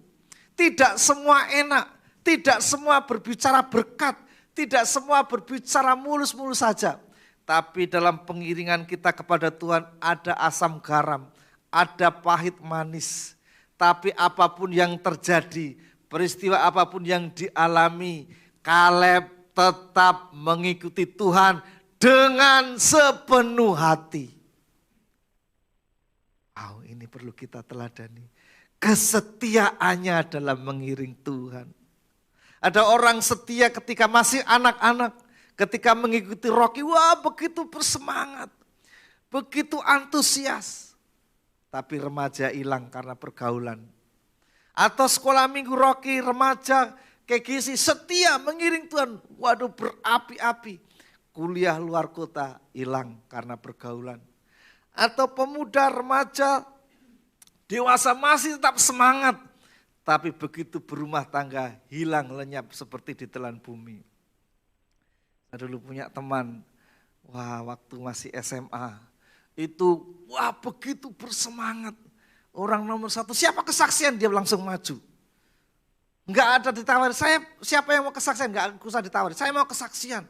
tidak semua enak, tidak semua berbicara berkat, tidak semua berbicara mulus-mulus saja. Tapi dalam pengiringan kita kepada Tuhan ada asam garam, ada pahit manis. Tapi apapun yang terjadi, peristiwa apapun yang dialami, Kaleb tetap mengikuti Tuhan dengan sepenuh hati. Wow, ini perlu kita teladani. Kesetiaannya dalam mengiring Tuhan. Ada orang setia ketika masih anak-anak. Ketika mengikuti Rocky, wah begitu bersemangat. Begitu antusias. Tapi remaja hilang karena pergaulan. Atau sekolah minggu Rocky, remaja kayak Gizi setia mengiring Tuhan. Waduh berapi-api. Kuliah luar kota hilang karena pergaulan. Atau pemuda, remaja, dewasa masih tetap semangat. Tapi begitu berumah tangga hilang lenyap seperti ditelan bumi. Saya dulu punya teman, wah waktu masih SMA. Itu wah begitu bersemangat. Orang nomor 1, siapa kesaksian dia langsung maju. Enggak ada ditawari, saya siapa yang mau kesaksian, enggak usah ditawari, saya mau kesaksian.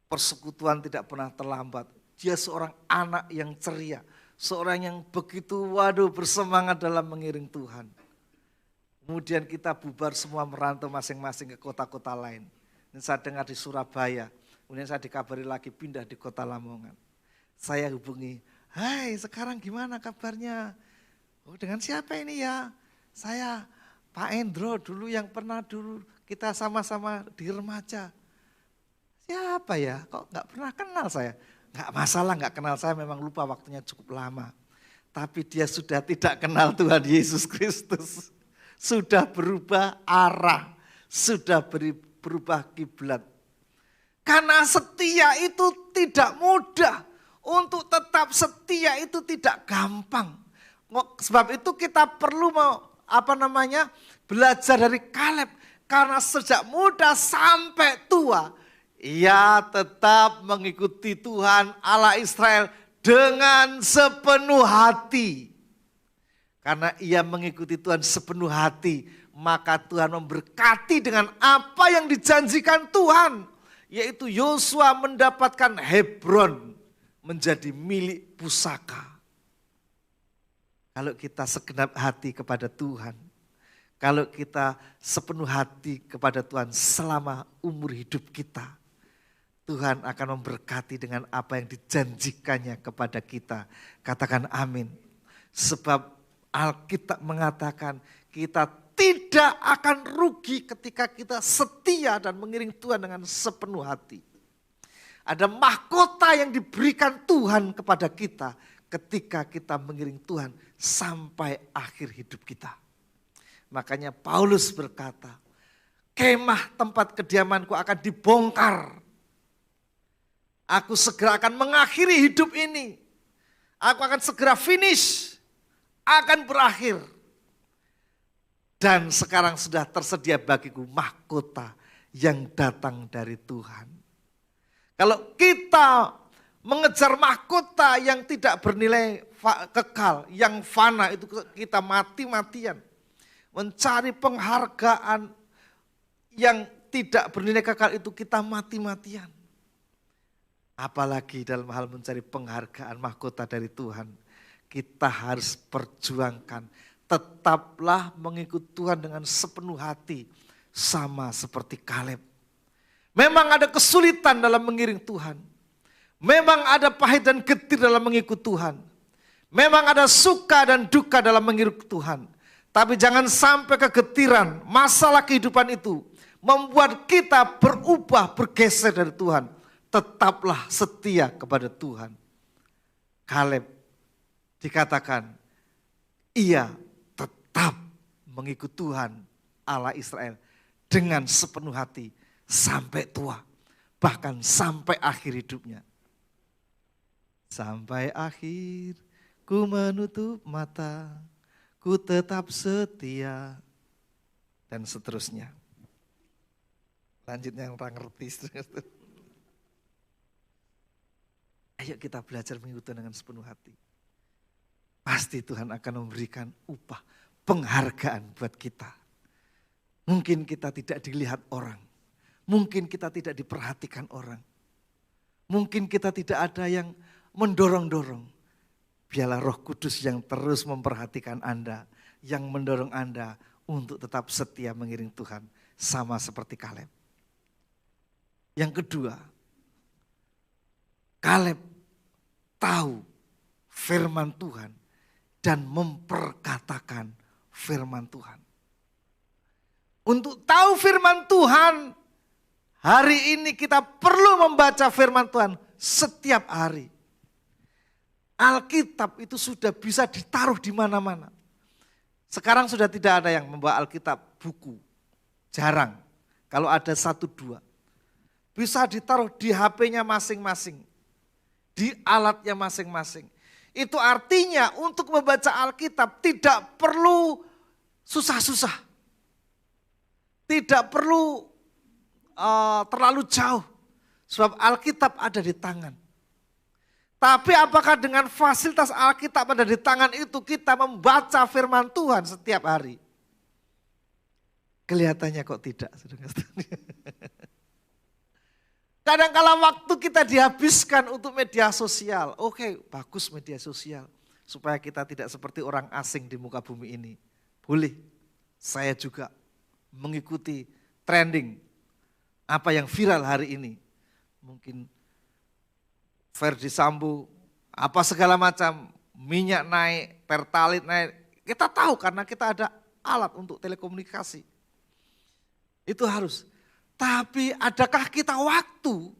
Persekutuan tidak pernah terlambat. Dia seorang anak yang ceria, seorang yang begitu waduh bersemangat dalam mengiring Tuhan. Kemudian kita bubar semua merantau masing-masing ke kota-kota lain. Dan saya dengar di Surabaya, kemudian saya dikabari lagi pindah di kota Lamongan. Saya hubungi, hai sekarang gimana kabarnya? Oh dengan siapa ini ya? Saya Pak Endro dulu yang pernah dulu kita sama-sama di remaja. Siapa ya? Kok gak pernah kenal saya? Gak masalah gak kenal saya, memang lupa waktunya cukup lama. Tapi dia sudah tidak kenal Tuhan Yesus Kristus. Sudah berubah arah, sudah berubah kiblat. Karena setia itu tidak mudah. Untuk tetap setia itu tidak gampang. Sebab itu kita perlu belajar dari Kaleb. Karena sejak muda sampai tua, ia tetap mengikuti Tuhan Allah Israel dengan sepenuh hati. Karena ia mengikuti Tuhan sepenuh hati, maka Tuhan memberkati dengan apa yang dijanjikan Tuhan. Yaitu Yosua mendapatkan Hebron menjadi milik pusaka. Kalau kita segenap hati kepada Tuhan, kalau kita sepenuh hati kepada Tuhan selama umur hidup kita, Tuhan akan memberkati dengan apa yang dijanjikannya kepada kita. Katakan amin. Sebab Alkitab mengatakan kita tidak akan rugi ketika kita setia dan mengiring Tuhan dengan sepenuh hati. Ada mahkota yang diberikan Tuhan kepada kita ketika kita mengiring Tuhan sampai akhir hidup kita. Makanya Paulus berkata, kemah tempat kediamanku akan dibongkar. Aku segera akan mengakhiri hidup ini. Aku akan segera finish, akan berakhir. Dan sekarang sudah tersedia bagiku mahkota yang datang dari Tuhan. Kalau kita mengejar mahkota yang tidak bernilai kekal, yang fana, itu kita mati-matian. Mencari penghargaan yang tidak bernilai kekal itu kita mati-matian. Apalagi dalam hal mencari penghargaan mahkota dari Tuhan. Kita harus perjuangkan. Tetaplah mengikut Tuhan dengan sepenuh hati. Sama seperti Kaleb. Memang ada kesulitan dalam mengiring Tuhan. Memang ada pahit dan getir dalam mengikut Tuhan. Memang ada suka dan duka dalam mengiring Tuhan. Tapi jangan sampai kegetiran masalah kehidupan itu membuat kita berubah, bergeser dari Tuhan. Tetaplah setia kepada Tuhan. Kaleb dikatakan, ia tetap mengikut Tuhan Allah Israel dengan sepenuh hati sampai tua, bahkan sampai akhir hidupnya. Sampai akhir ku menutup mata, ku tetap setia, dan seterusnya. Lanjutnya orang ngerti. Ayo kita belajar mengikut Tuhan dengan sepenuh hati. Pasti Tuhan akan memberikan upah, penghargaan buat kita. Mungkin kita tidak dilihat orang. Mungkin kita tidak diperhatikan orang. Mungkin kita tidak ada yang mendorong-dorong. Biarlah Roh Kudus yang terus memperhatikan Anda, yang mendorong Anda untuk tetap setia mengiring Tuhan. Sama seperti Kaleb. Yang kedua, Kaleb tahu firman Tuhan dan memperkatakan firman Tuhan. Untuk tahu firman Tuhan, hari ini kita perlu membaca firman Tuhan setiap hari. Alkitab itu sudah bisa ditaruh di mana-mana. Sekarang sudah tidak ada yang membawa Alkitab buku. Jarang. Kalau ada 1-2. Bisa ditaruh di HP-nya masing-masing. Di alatnya masing-masing. Itu artinya untuk membaca Alkitab tidak perlu susah-susah. Tidak perlu terlalu jauh. Sebab Alkitab ada di tangan. Tapi apakah dengan fasilitas Alkitab ada di tangan itu kita membaca firman Tuhan setiap hari? Kelihatannya kok tidak. Kadang-kala waktu kita dihabiskan untuk media sosial. Oke, bagus media sosial. Supaya kita tidak seperti orang asing di muka bumi ini. Boleh, saya juga mengikuti trending. Apa yang viral hari ini. Mungkin Verdi Sambo, apa segala macam, minyak naik, pertalit naik. Kita tahu karena kita ada alat untuk telekomunikasi. Itu harus. Tapi adakah kita waktu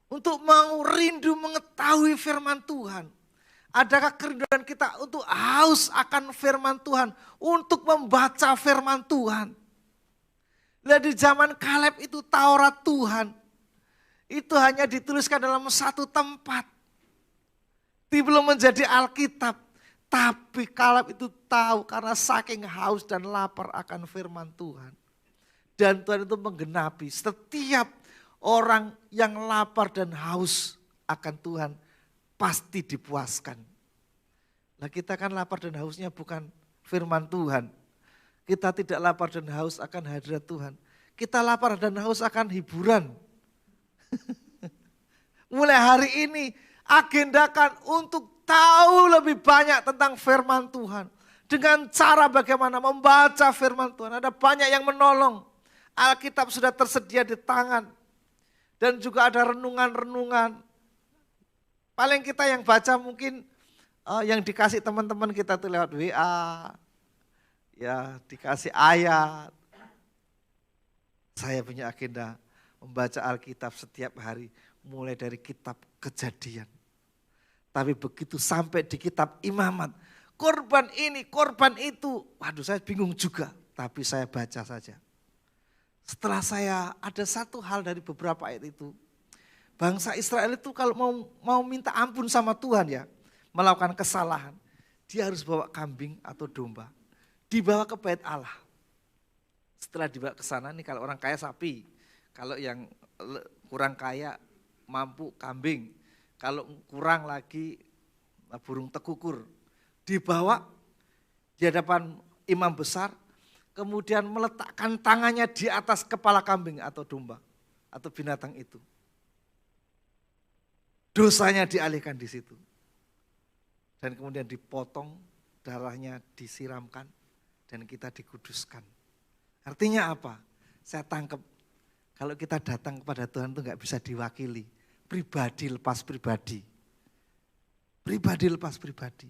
untuk mau rindu mengetahui firman Tuhan? Adakah kerinduan kita untuk haus akan firman Tuhan? Untuk membaca firman Tuhan? Nah, di zaman Kaleb itu Taurat Tuhan. Itu hanya dituliskan dalam satu tempat. Belum menjadi Alkitab. Tapi Kaleb itu tahu karena saking haus dan lapar akan firman Tuhan. Dan Tuhan itu menggenapi setiap orang yang lapar dan haus akan Tuhan pasti dipuaskan. Nah kita kan lapar dan hausnya bukan firman Tuhan. Kita tidak lapar dan haus akan hadirat Tuhan. Kita lapar dan haus akan hiburan. Mulai hari ini agendakan untuk tahu lebih banyak tentang firman Tuhan. Dengan cara bagaimana membaca firman Tuhan. Ada banyak yang menolong. Alkitab sudah tersedia di tangan. Dan juga ada renungan-renungan. Paling kita yang baca mungkin yang dikasih teman-teman kita tuh lewat WA. Ya dikasih ayat. Saya punya agenda membaca Alkitab setiap hari. Mulai dari kitab Kejadian. Tapi begitu sampai di kitab Imamat. Korban ini, korban itu. Waduh saya bingung juga. Tapi saya baca saja. Setelah saya ada satu hal dari beberapa ayat itu. Bangsa Israel itu kalau mau minta ampun sama Tuhan ya. Melakukan kesalahan. Dia harus bawa kambing atau domba. Dibawa ke bait Allah. Setelah dibawa ke sana nih, kalau orang kaya sapi, kalau yang kurang kaya mampu kambing, kalau kurang lagi burung tekukur. Dibawa di hadapan imam besar, kemudian meletakkan tangannya di atas kepala kambing atau domba atau binatang itu. Dosanya dialihkan di situ. Dan kemudian dipotong, darahnya disiramkan, dan kita dikuduskan. Artinya apa? Saya tangkap, kalau kita datang kepada Tuhan itu nggak bisa diwakili. Pribadi lepas pribadi. Pribadi lepas pribadi.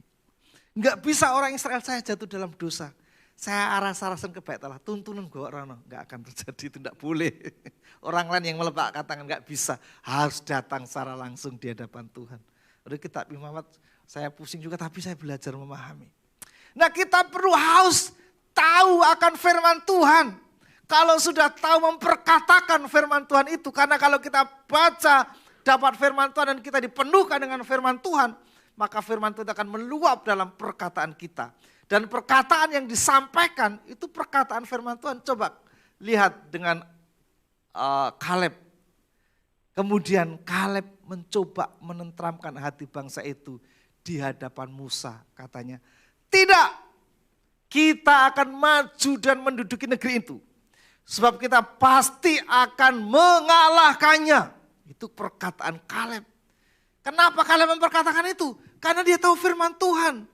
Nggak bisa orang Israel, saya jatuh dalam dosa. Saya aras-arasan kebaik telah, tuntunan gue orang nggak akan terjadi, itu nggak boleh. Orang lain yang meletakkan tangan nggak bisa, harus datang secara langsung di hadapan Tuhan. Udah kitab Imamat, saya pusing juga tapi saya belajar memahami. Nah kita perlu haus tahu akan firman Tuhan. Kalau sudah tahu memperkatakan firman Tuhan itu, karena kalau kita baca dapat firman Tuhan dan kita dipenuhkan dengan firman Tuhan, maka firman Tuhan akan meluap dalam perkataan kita. Dan perkataan yang disampaikan itu perkataan firman Tuhan. Coba lihat dengan Kaleb. Kemudian Kaleb mencoba menenteramkan hati bangsa itu di hadapan Musa. Katanya, tidak, kita akan maju dan menduduki negeri itu. Sebab kita pasti akan mengalahkannya. Itu perkataan Kaleb. Kenapa Kaleb memperkatakan itu? Karena dia tahu firman Tuhan.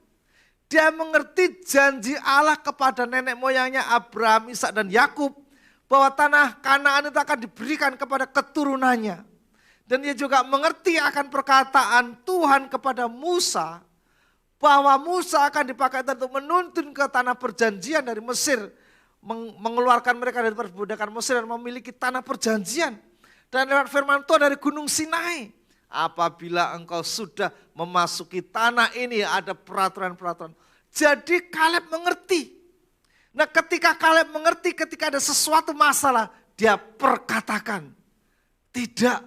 Dia mengerti janji Allah kepada nenek moyangnya Abraham, Ishak dan Yakub bahwa tanah Kanaan itu akan diberikan kepada keturunannya. Dan dia juga mengerti akan perkataan Tuhan kepada Musa bahwa Musa akan dipakai untuk menuntun ke tanah perjanjian dari Mesir, mengeluarkan mereka dari perbudakan Mesir dan memiliki tanah perjanjian. Dan lewat firman Tuhan dari Gunung Sinai, apabila engkau sudah memasuki tanah ini ada peraturan-peraturan. Jadi Kaleb mengerti. Nah ketika Kaleb mengerti, ketika ada sesuatu masalah, dia perkatakan, tidak,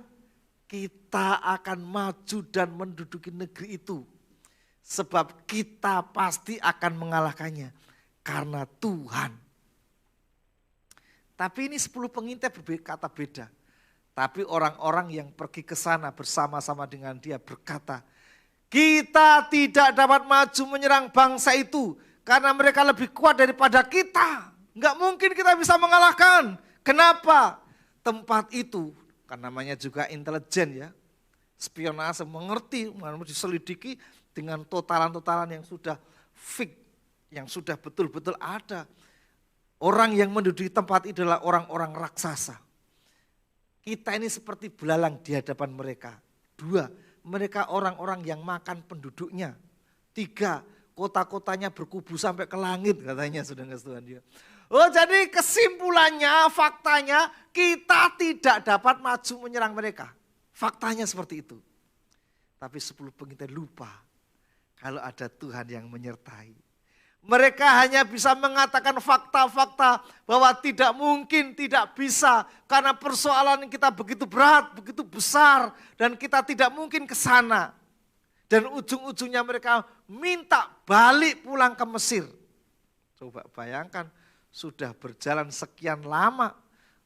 kita akan maju dan menduduki negeri itu. Sebab kita pasti akan mengalahkannya karena Tuhan. Tapi ini 10 pengintai berkata beda. Tapi orang-orang yang pergi ke sana bersama-sama dengan dia berkata, kita tidak dapat maju menyerang bangsa itu karena mereka lebih kuat daripada kita. Enggak mungkin kita bisa mengalahkan. Kenapa? Tempat itu, kan namanya juga intelijen ya, spionase, mengerti, diselidiki dengan totalan-totalan yang sudah fix, yang sudah betul-betul ada. Orang yang menduduki tempat itu adalah orang-orang raksasa. Kita ini seperti belalang di hadapan mereka. 2, mereka orang-orang yang makan penduduknya. 3, kota-kotanya berkubu sampai ke langit katanya saudara-saudara Tuhan. Oh jadi kesimpulannya, faktanya kita tidak dapat maju menyerang mereka. Faktanya seperti itu. Tapi 10 pengintai lupa kalau ada Tuhan yang menyertai. Mereka hanya bisa mengatakan fakta-fakta bahwa tidak mungkin, tidak bisa. Karena persoalan kita begitu berat, begitu besar. Dan kita tidak mungkin ke sana. Dan ujung-ujungnya mereka minta balik pulang ke Mesir. Coba bayangkan, sudah berjalan sekian lama.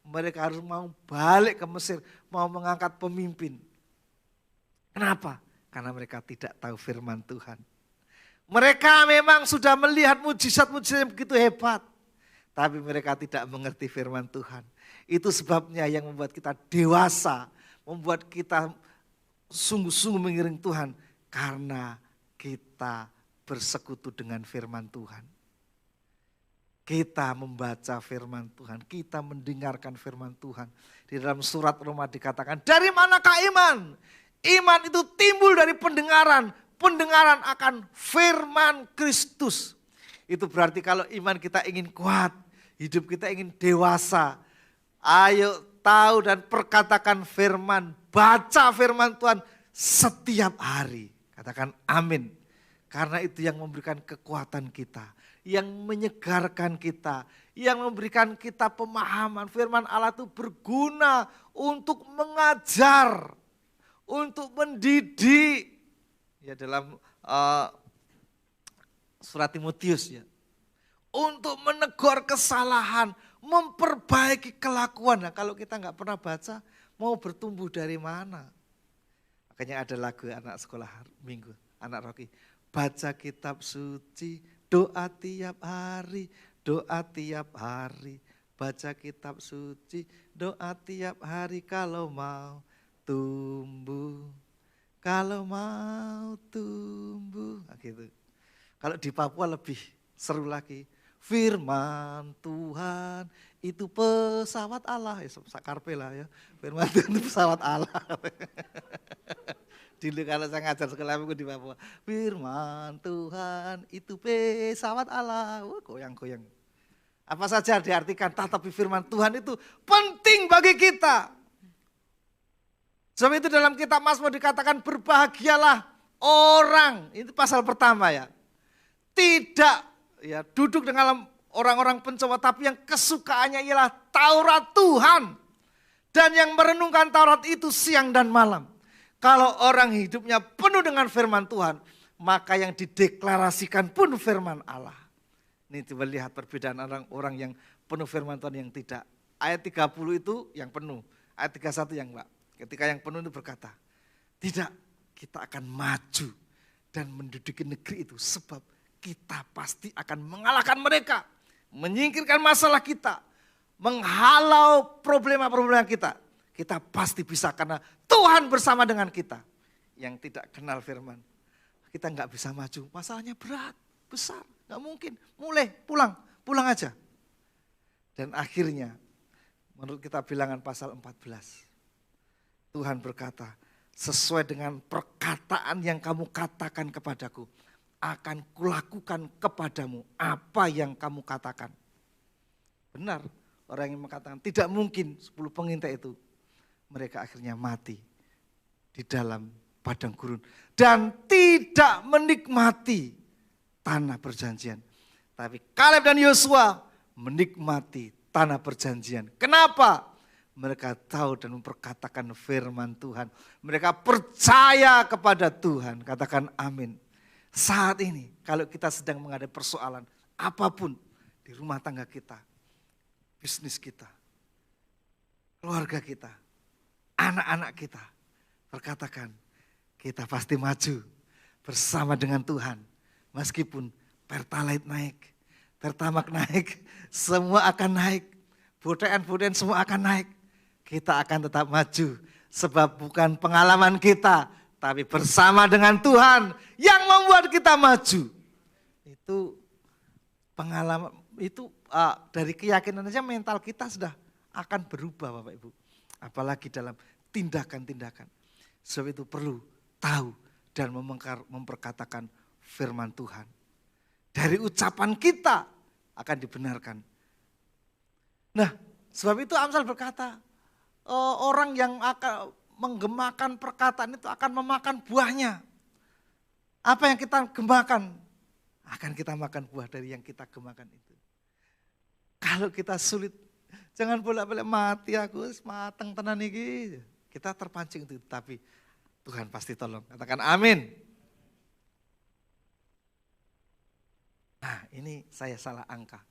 Mereka harus mau balik ke Mesir, mau mengangkat pemimpin. Kenapa? Karena mereka tidak tahu firman Tuhan. Mereka memang sudah melihat mujizat-mujizat yang begitu hebat. Tapi mereka tidak mengerti firman Tuhan. Itu sebabnya yang membuat kita dewasa. Membuat kita sungguh-sungguh mengiring Tuhan. Karena kita bersekutu dengan firman Tuhan. Kita membaca firman Tuhan. Kita mendengarkan firman Tuhan. Di dalam surat Roma dikatakan, dari manakah iman? Iman itu timbul dari pendengaran. Pendengaran akan firman Kristus. Itu berarti kalau iman kita ingin kuat, hidup kita ingin dewasa. Ayo tahu dan perkatakan firman, baca firman Tuhan setiap hari. Katakan amin. Karena itu yang memberikan kekuatan kita, yang menyegarkan kita, yang memberikan kita pemahaman. Firman Allah itu berguna untuk mengajar, untuk mendidik. Ya dalam surat Timotius ya. Untuk menegur kesalahan, memperbaiki kelakuan. Nah, kalau kita nggak pernah baca, mau bertumbuh dari mana? Makanya ada lagu anak sekolah minggu, anak Rocky. Baca kitab suci, doa tiap hari, doa tiap hari. Baca kitab suci, doa tiap hari kalau mau tumbuh. Kalau mau tumbuh. Nah, gitu. Kalau di Papua lebih seru lagi. Firman Tuhan itu pesawat Allah. Ya, sakarpe lah ya. Firman Tuhan itu pesawat Allah. Dulu kalau saya ngajar sekolah minggu di Papua. Firman Tuhan itu pesawat Allah. Wah, goyang-goyang. Apa saja diartikan, tapi firman Tuhan itu penting bagi kita. Sebab itu dalam kitab Mazmur dikatakan berbahagialah orang. Itu pasal pertama ya. Tidak ya duduk dengan orang-orang pencobaan, tapi yang kesukaannya ialah Taurat Tuhan. Dan yang merenungkan Taurat itu siang dan malam. Kalau orang hidupnya penuh dengan firman Tuhan, maka yang dideklarasikan pun firman Allah. Ini coba lihat perbedaan orang-orang yang penuh firman Tuhan yang tidak. Ayat 30 itu yang penuh, ayat 31 yang enggak. Ketika yang penuh itu berkata, tidak, kita akan maju dan menduduki negeri itu sebab kita pasti akan mengalahkan mereka, menyingkirkan masalah kita, menghalau problema-problema kita. Kita pasti bisa karena Tuhan bersama dengan kita. Yang tidak kenal firman, kita nggak bisa maju. Masalahnya berat, besar, nggak mungkin. Mulai, pulang aja. Dan akhirnya, menurut kita bilangan pasal 14, Tuhan berkata, sesuai dengan perkataan yang kamu katakan kepadaku, akan kulakukan kepadamu apa yang kamu katakan. Benar, orang yang mengatakan tidak mungkin 10 pengintai itu. Mereka akhirnya mati di dalam padang gurun. Dan tidak menikmati tanah perjanjian. Tapi Kaleb dan Yosua menikmati tanah perjanjian. Kenapa? Mereka tahu dan memperkatakan firman Tuhan. Mereka percaya kepada Tuhan. Katakan amin. Saat ini kalau kita sedang menghadapi persoalan apapun di rumah tangga kita, bisnis kita, keluarga kita, anak-anak kita, berkatakan kita pasti maju bersama dengan Tuhan. Meskipun Pertalite naik, Pertamax naik, semua akan naik, bodaan semua akan naik. Kita akan tetap maju sebab bukan pengalaman kita, tapi bersama dengan Tuhan yang membuat kita maju. Itu pengalaman, itu dari keyakinan saja mental kita sudah akan berubah Bapak Ibu. Apalagi dalam tindakan-tindakan. Sebab itu perlu tahu dan memperkatakan firman Tuhan. Dari ucapan kita akan dibenarkan. Nah, sebab itu Amsal berkata, orang yang akan menggemakan perkataan itu akan memakan buahnya. Apa yang kita gemakan, akan kita makan buah dari yang kita gemakan itu. Kalau kita sulit, jangan bolak-balik mati aku, mateng tenan iki. Kita terpancing itu, tapi Tuhan pasti tolong. Katakan amin. Nah, ini saya salah angka.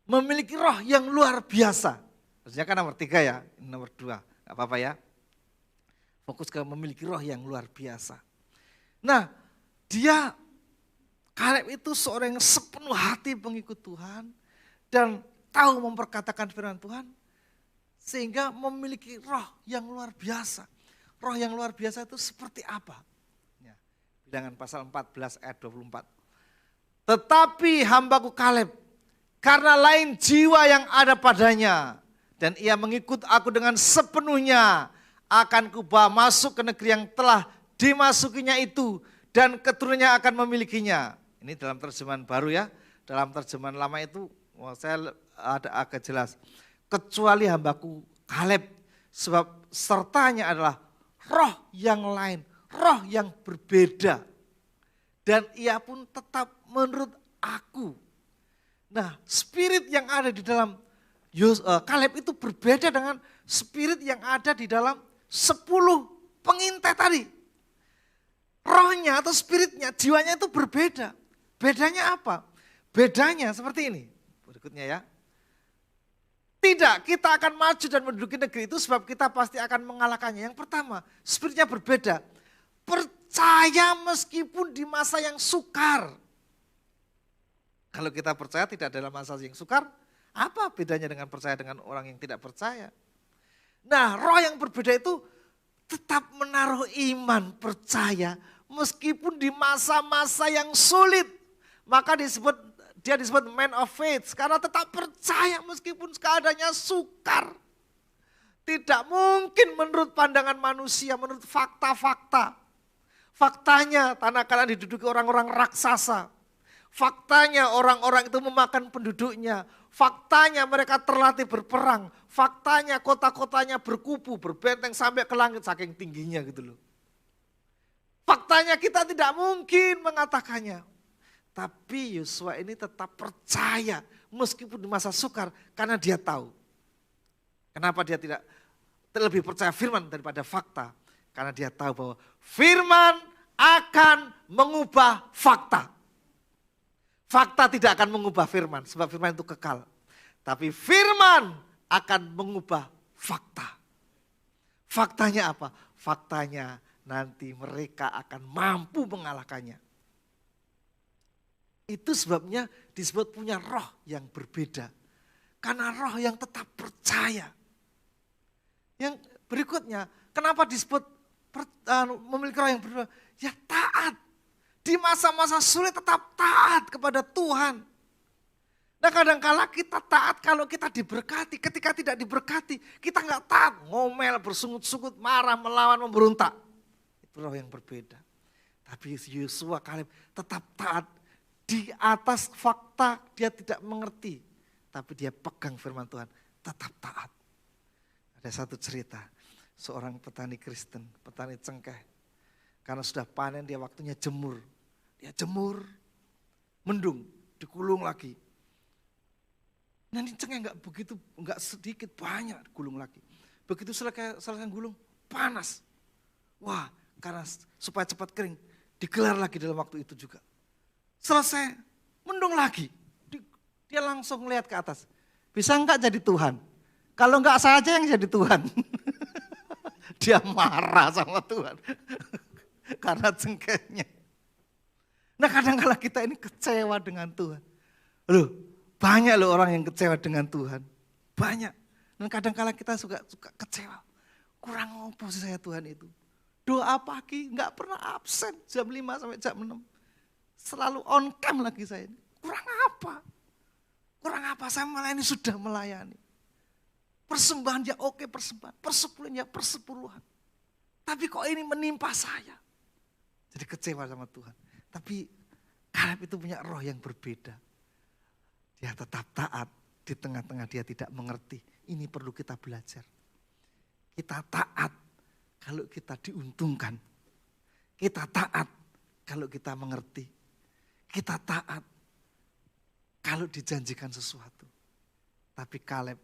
Memiliki roh yang luar biasa. Harusnya kan nomor 3 ya, ini nomor 2. Gak apa-apa ya. Fokus ke memiliki roh yang luar biasa. Nah, Kaleb itu seorang yang sepenuh hati pengikut Tuhan. Dan tahu memperkatakan firman Tuhan. Sehingga memiliki roh yang luar biasa. Roh yang luar biasa itu seperti apa? Ya, Bilangan pasal 14 ayat 24. Tetapi hambaku Kaleb, karena lain jiwa yang ada padanya. Dan ia mengikut aku dengan sepenuhnya. Akan kubawa masuk ke negeri yang telah dimasukinya itu. Dan keturunannya akan memilikinya. Ini dalam terjemahan baru ya. Dalam terjemahan lama itu saya ada agak jelas. Kecuali hambaku Kaleb. Sebab sertanya adalah roh yang lain. Roh yang berbeda. Dan ia pun tetap menurut aku. Nah, spirit yang ada di dalam Kaleb itu berbeda dengan spirit yang ada di dalam 10 pengintai tadi. Rohnya atau spiritnya, jiwanya itu berbeda. Bedanya apa? Bedanya seperti ini. Berikutnya ya. Tidak, kita akan maju dan menduduki negeri itu sebab kita pasti akan mengalahkannya. Yang pertama, spiritnya berbeda. Percaya meskipun di masa yang sukar. Kalau kita percaya tidak dalam masa yang sukar, apa bedanya dengan percaya dengan orang yang tidak percaya? Nah, roh yang berbeda itu tetap menaruh iman, percaya meskipun di masa-masa yang sulit. Maka dia disebut man of faith karena tetap percaya meskipun keadaannya sukar. Tidak mungkin menurut pandangan manusia, menurut fakta-fakta. Faktanya tanah Kanaan diduduki orang-orang raksasa. Faktanya orang-orang itu memakan penduduknya. Faktanya mereka terlatih berperang. Faktanya kota-kotanya berkubu, berbenteng sampai ke langit saking tingginya gitu loh. Faktanya kita tidak mungkin mengatakannya. Tapi Yosua ini tetap percaya meskipun di masa sukar karena dia tahu. Kenapa dia tidak lebih percaya firman daripada fakta? Karena dia tahu bahwa firman akan mengubah fakta. Fakta tidak akan mengubah firman, sebab firman itu kekal. Tapi firman akan mengubah fakta. Faktanya apa? Faktanya nanti mereka akan mampu mengalahkannya. Itu sebabnya disebut punya roh yang berbeda. Karena roh yang tetap percaya. Yang berikutnya, kenapa disebut memiliki roh yang berbeda? Ya taat. Di masa-masa sulit tetap taat kepada Tuhan. Nah kadang-kala kita taat kalau kita diberkati. Ketika tidak diberkati, kita nggak taat. Ngomel, bersungut-sungut, marah, melawan, memberontak. Itu roh yang berbeda. Tapi Yosua, Kaleb tetap taat. Di atas fakta dia tidak mengerti. Tapi dia pegang firman Tuhan, tetap taat. Ada satu cerita, seorang petani Kristen, petani cengkeh. Karena sudah panen dia waktunya jemur. Dia jemur, mendung, digulung lagi. Nah ini cengkeh enggak sedikit, banyak gulung lagi. Begitu selesai gulung, panas. Wah, karena supaya cepat kering, digelar lagi dalam waktu itu juga. Selesai, mendung lagi. Dia langsung lihat ke atas. Bisa enggak jadi Tuhan? Kalau enggak saya aja yang jadi Tuhan. Dia marah sama Tuhan. Karena cengkehnya. Nah kadang-kala kita ini kecewa dengan Tuhan. Loh, banyak loh orang yang kecewa dengan Tuhan. Banyak. Dan kadang-kala kita suka kecewa. Kurang apa sih saya Tuhan itu. Doa pagi enggak pernah absen jam 5 sampai jam 6. Selalu on cam lagi saya. Kurang apa? Kurang apa saya melayani sudah melayani. Persembahan ya oke persembahan. Persepuluhan ya persepuluhan. Tapi kok ini menimpa saya. Jadi kecewa sama Tuhan. Tapi Kaleb itu punya roh yang berbeda. Dia tetap taat. Di tengah-tengah dia tidak mengerti. Ini perlu kita belajar. Kita taat kalau kita diuntungkan. Kita taat kalau kita mengerti. Kita taat kalau dijanjikan sesuatu. Tapi Kaleb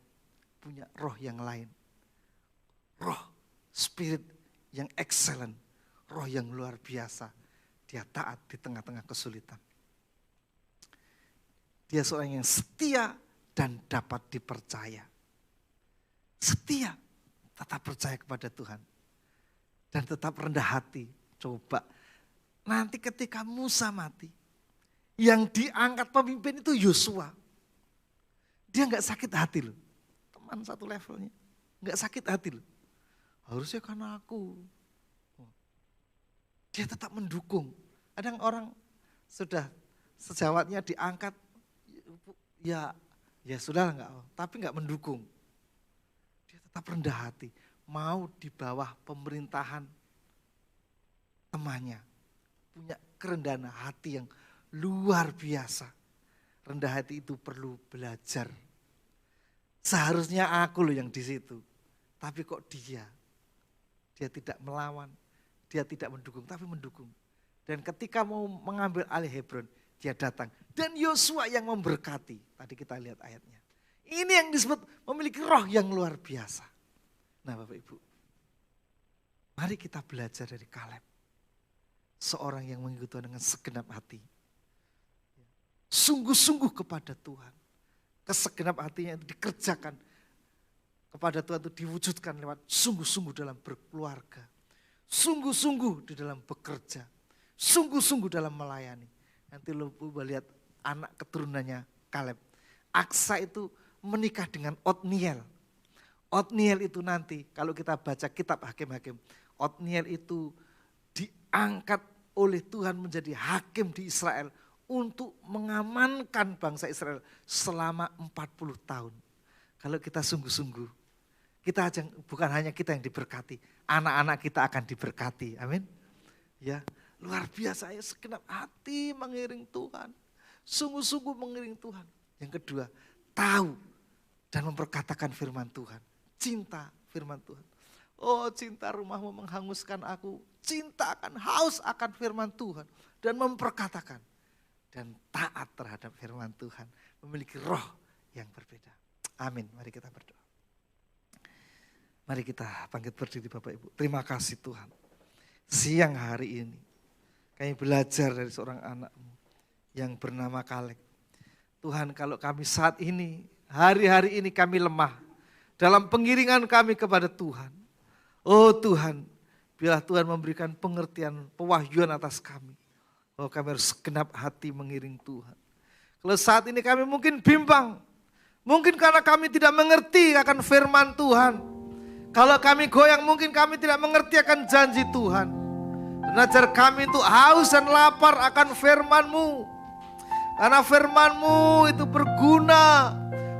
punya roh yang lain. Roh, spirit yang excellent. Roh yang luar biasa. Dia taat di tengah-tengah kesulitan. Dia seorang yang setia dan dapat dipercaya. Setia, tetap percaya kepada Tuhan. Dan tetap rendah hati. Coba, nanti ketika Musa mati, yang diangkat pemimpin itu Yosua. Dia gak sakit hati loh. Teman satu levelnya. Gak sakit hati loh. Harusnya karena aku. Dia tetap mendukung. Ada orang sudah sejawatnya diangkat, ya sudah enggak, tapi enggak mendukung. Dia tetap rendah hati, mau di bawah pemerintahan temannya. Punya kerendahan hati yang luar biasa. Rendah hati itu perlu belajar. Seharusnya aku loh yang di situ. Tapi kok dia tidak melawan. Dia tidak mendukung, tapi mendukung. Dan ketika mau mengambil alih Hebron, dia datang. Dan Yosua yang memberkati. Tadi kita lihat ayatnya. Ini yang disebut memiliki roh yang luar biasa. Nah Bapak Ibu, mari kita belajar dari Kaleb. Seorang yang mengikuti Tuhan dengan segenap hati. Sungguh-sungguh kepada Tuhan. Kesegenap hatinya itu dikerjakan kepada Tuhan itu diwujudkan lewat sungguh-sungguh dalam berkeluarga. Sungguh-sungguh di dalam bekerja. Sungguh-sungguh dalam melayani. Nanti lu lihat anak keturunannya Kaleb. Aksa itu menikah dengan Otniel. Otniel itu nanti kalau kita baca kitab Hakim-Hakim. Otniel itu diangkat oleh Tuhan menjadi hakim di Israel. Untuk mengamankan bangsa Israel selama 40 tahun. Kalau kita sungguh-sungguh, kita bukan hanya kita yang diberkati, anak-anak kita akan diberkati. Amin. Ya, luar biasa ya, segenap hati mengiring Tuhan. Sungguh-sungguh mengiring Tuhan. Yang kedua, tahu dan memperkatakan firman Tuhan. Cinta firman Tuhan. Oh, cinta rumahmu menghanguskan aku. Cinta akan haus akan firman Tuhan dan memperkatakan. Dan taat terhadap firman Tuhan. Memiliki roh yang berbeda. Amin. Mari kita berdoa. Mari kita bangkit berdiri Bapak Ibu. Terima kasih Tuhan. Siang hari ini kami belajar dari seorang anakmu yang bernama Kaleb. Tuhan, kalau kami saat ini, hari-hari ini kami lemah. Dalam pengiringan kami kepada Tuhan. Oh Tuhan, biarlah Tuhan memberikan pengertian, pewahyuan atas kami. Oh kami harus segenap hati mengiring Tuhan. Kalau saat ini kami mungkin bimbang. Mungkin karena kami tidak mengerti akan firman Tuhan. Kalau kami goyang mungkin kami tidak mengerti akan janji Tuhan. Dan ajar kami untuk haus dan lapar akan firman-Mu. Karena firman-Mu itu berguna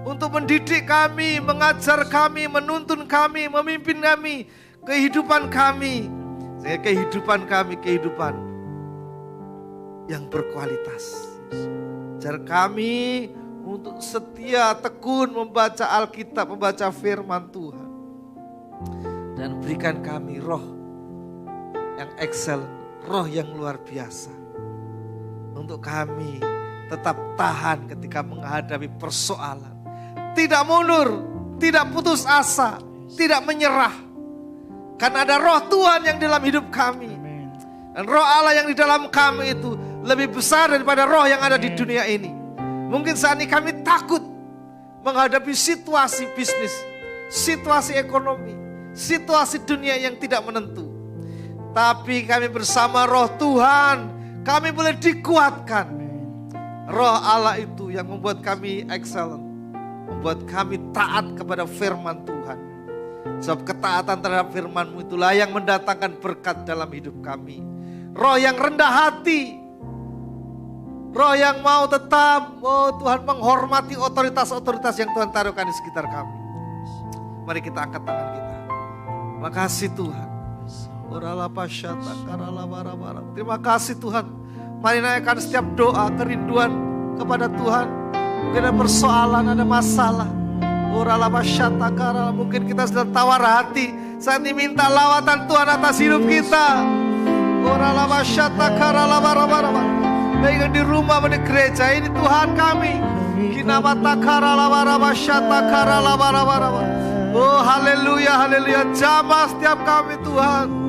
untuk mendidik kami, mengajar kami, menuntun kami, memimpin kami, kehidupan kami. Sehingga kehidupan kami, kehidupan yang berkualitas. Ajar kami untuk setia tekun membaca Alkitab, membaca firman Tuhan. Dan berikan kami roh yang excellent, roh yang luar biasa. Untuk kami tetap tahan ketika menghadapi persoalan. Tidak mundur, tidak putus asa, tidak menyerah. Karena ada roh Tuhan yang dalam hidup kami. Dan roh Allah yang di dalam kami itu lebih besar daripada roh yang ada di dunia ini. Mungkin saat ini kami takut menghadapi situasi bisnis, situasi ekonomi, situasi dunia yang tidak menentu. Tapi kami bersama roh Tuhan, kami boleh dikuatkan. Roh Allah itu yang membuat kami excellent, membuat kami taat kepada firman Tuhan. Sebab ketaatan terhadap firman-Mu itulah yang mendatangkan berkat dalam hidup kami. Roh yang rendah hati, roh yang mau tetap, oh Tuhan, menghormati otoritas-otoritas yang Tuhan taruhkan di sekitar kami. Mari kita angkat tangan kita. Terima kasih Tuhan. Terima kasih Tuhan. Mari naikkan setiap doa, kerinduan kepada Tuhan. Mungkin ada persoalan, ada masalah. Mungkin kita sudah tawar hati. Saat ini minta lawatan Tuhan atas hidup kita. Baik yang di rumah, di gereja ini Tuhan kami. Oh haleluya, haleluya. Jamah setiap kami Tuhan.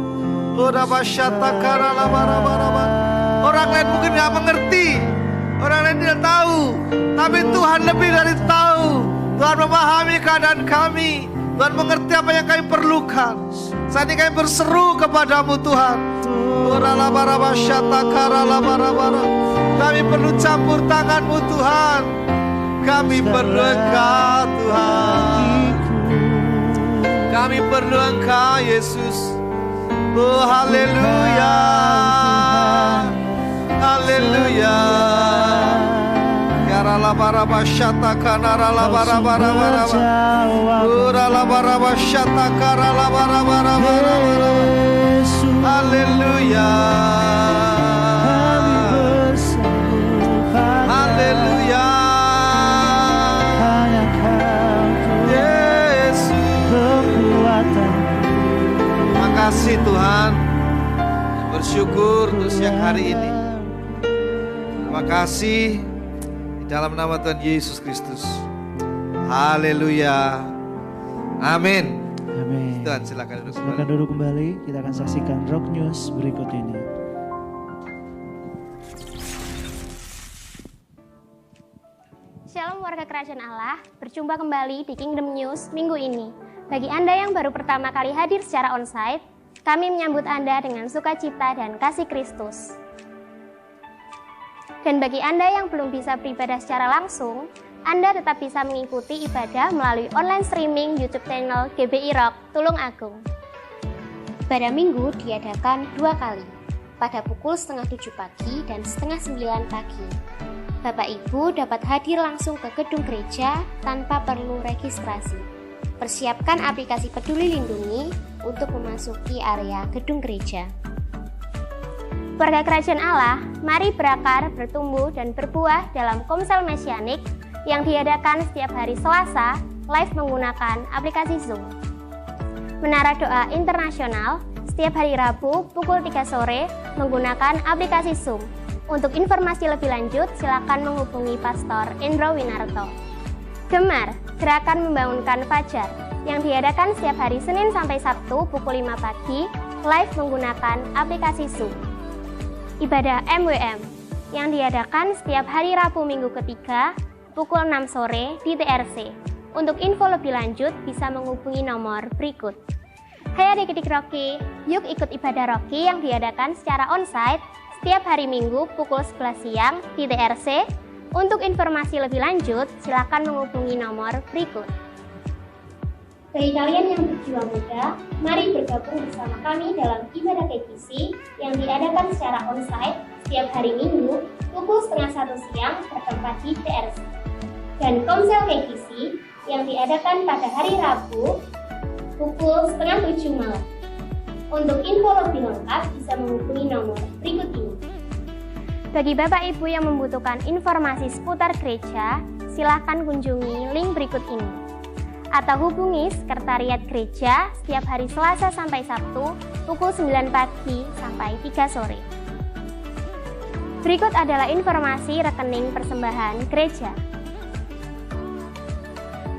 Orang lain mungkin gak mengerti, orang lain tidak tahu, tapi Tuhan lebih dari tahu. Tuhan memahami keadaan kami. Tuhan mengerti apa yang kami perlukan. Saat ini kami berseru kepadamu Tuhan. Kami perlu campur tanganmu Tuhan. Kami perlu Engkau Tuhan. Kami perlu Engkau Yesus. Oh haleluya, haleluya. Karala baraba shata kanara la baraba baraba. Urala baraba shata karala baraba baraba. Haleluya. Haleluya. Terima kasih Tuhan. Bersyukur untuk siang hari ini. Terima kasih di dalam nama Tuhan Yesus Kristus. Haleluya. Amin. Amin. Tuhan silakan duduk kembali. Silakan duduk kembali. Kita akan saksikan Rock News berikut ini. Shalom warga kerajaan Allah, berjumpa kembali di Kingdom News minggu ini. Bagi Anda yang baru pertama kali hadir secara onsite, kami menyambut Anda dengan sukacita dan kasih Kristus. Dan bagi Anda yang belum bisa beribadah secara langsung, Anda tetap bisa mengikuti ibadah melalui online streaming YouTube channel GBI Rock Tulung Agung. Pada minggu diadakan 2 kali, pada pukul 6:30 pagi dan 8:30 pagi. Bapak Ibu dapat hadir langsung ke gedung gereja tanpa perlu registrasi. Persiapkan aplikasi Peduli Lindungi untuk memasuki area gedung gereja. Warga Kerajaan Allah, mari berakar, bertumbuh, dan berbuah dalam Komsel Mesianik yang diadakan setiap hari Selasa, live menggunakan aplikasi Zoom. Menara Doa Internasional setiap hari Rabu pukul 3 sore menggunakan aplikasi Zoom. Untuk informasi lebih lanjut, silakan menghubungi Pastor Indro Winarto. Gemar, Gerakan Membangunkan Fajar yang diadakan setiap hari Senin sampai Sabtu pukul 5 pagi, live menggunakan aplikasi Zoom. Ibadah MWM yang diadakan setiap hari Rabu minggu ketiga pukul 6 sore di TRC. Untuk info lebih lanjut bisa menghubungi nomor berikut. Hai adik-adik Rocky, yuk ikut ibadah Rocky yang diadakan secara onsite setiap hari Minggu pukul 11 siang di TRC. Untuk informasi lebih lanjut, silakan menghubungi nomor berikut. Bagi kalian yang berjiwa muda, mari bergabung bersama kami dalam ibadah KGC yang diadakan secara onsite setiap hari Minggu pukul 12:30 siang bertempat di TRC. Dan Komsel KGC yang diadakan pada hari Rabu pukul 6:30 malam. Untuk info lebih lengkap bisa menghubungi nomor berikut ini. Bagi Bapak Ibu yang membutuhkan informasi seputar gereja, silakan kunjungi link berikut ini. Atau hubungi Sekretariat Gereja setiap hari Selasa sampai Sabtu pukul 9 pagi sampai 3 sore. Berikut adalah informasi rekening persembahan gereja.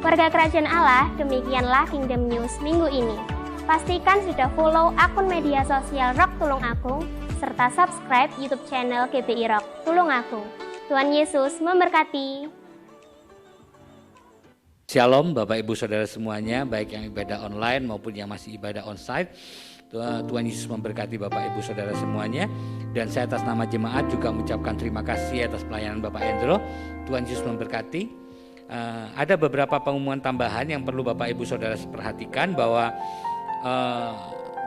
Warga Kerajaan Allah, demikianlah Kingdom News minggu ini. Pastikan sudah follow akun media sosial Rock Tulung Agung, serta subscribe YouTube channel GBI Rock Tulung Agung. Tuhan Yesus memberkati. Shalom Bapak Ibu Saudara semuanya, baik yang ibadah online maupun yang masih ibadah onsite. Tuhan Yesus memberkati Bapak Ibu Saudara semuanya. Dan saya atas nama jemaat juga mengucapkan terima kasih atas pelayanan Bapak Endro. Tuhan Yesus memberkati. Ada beberapa pengumuman tambahan yang perlu Bapak Ibu Saudara perhatikan, bahwa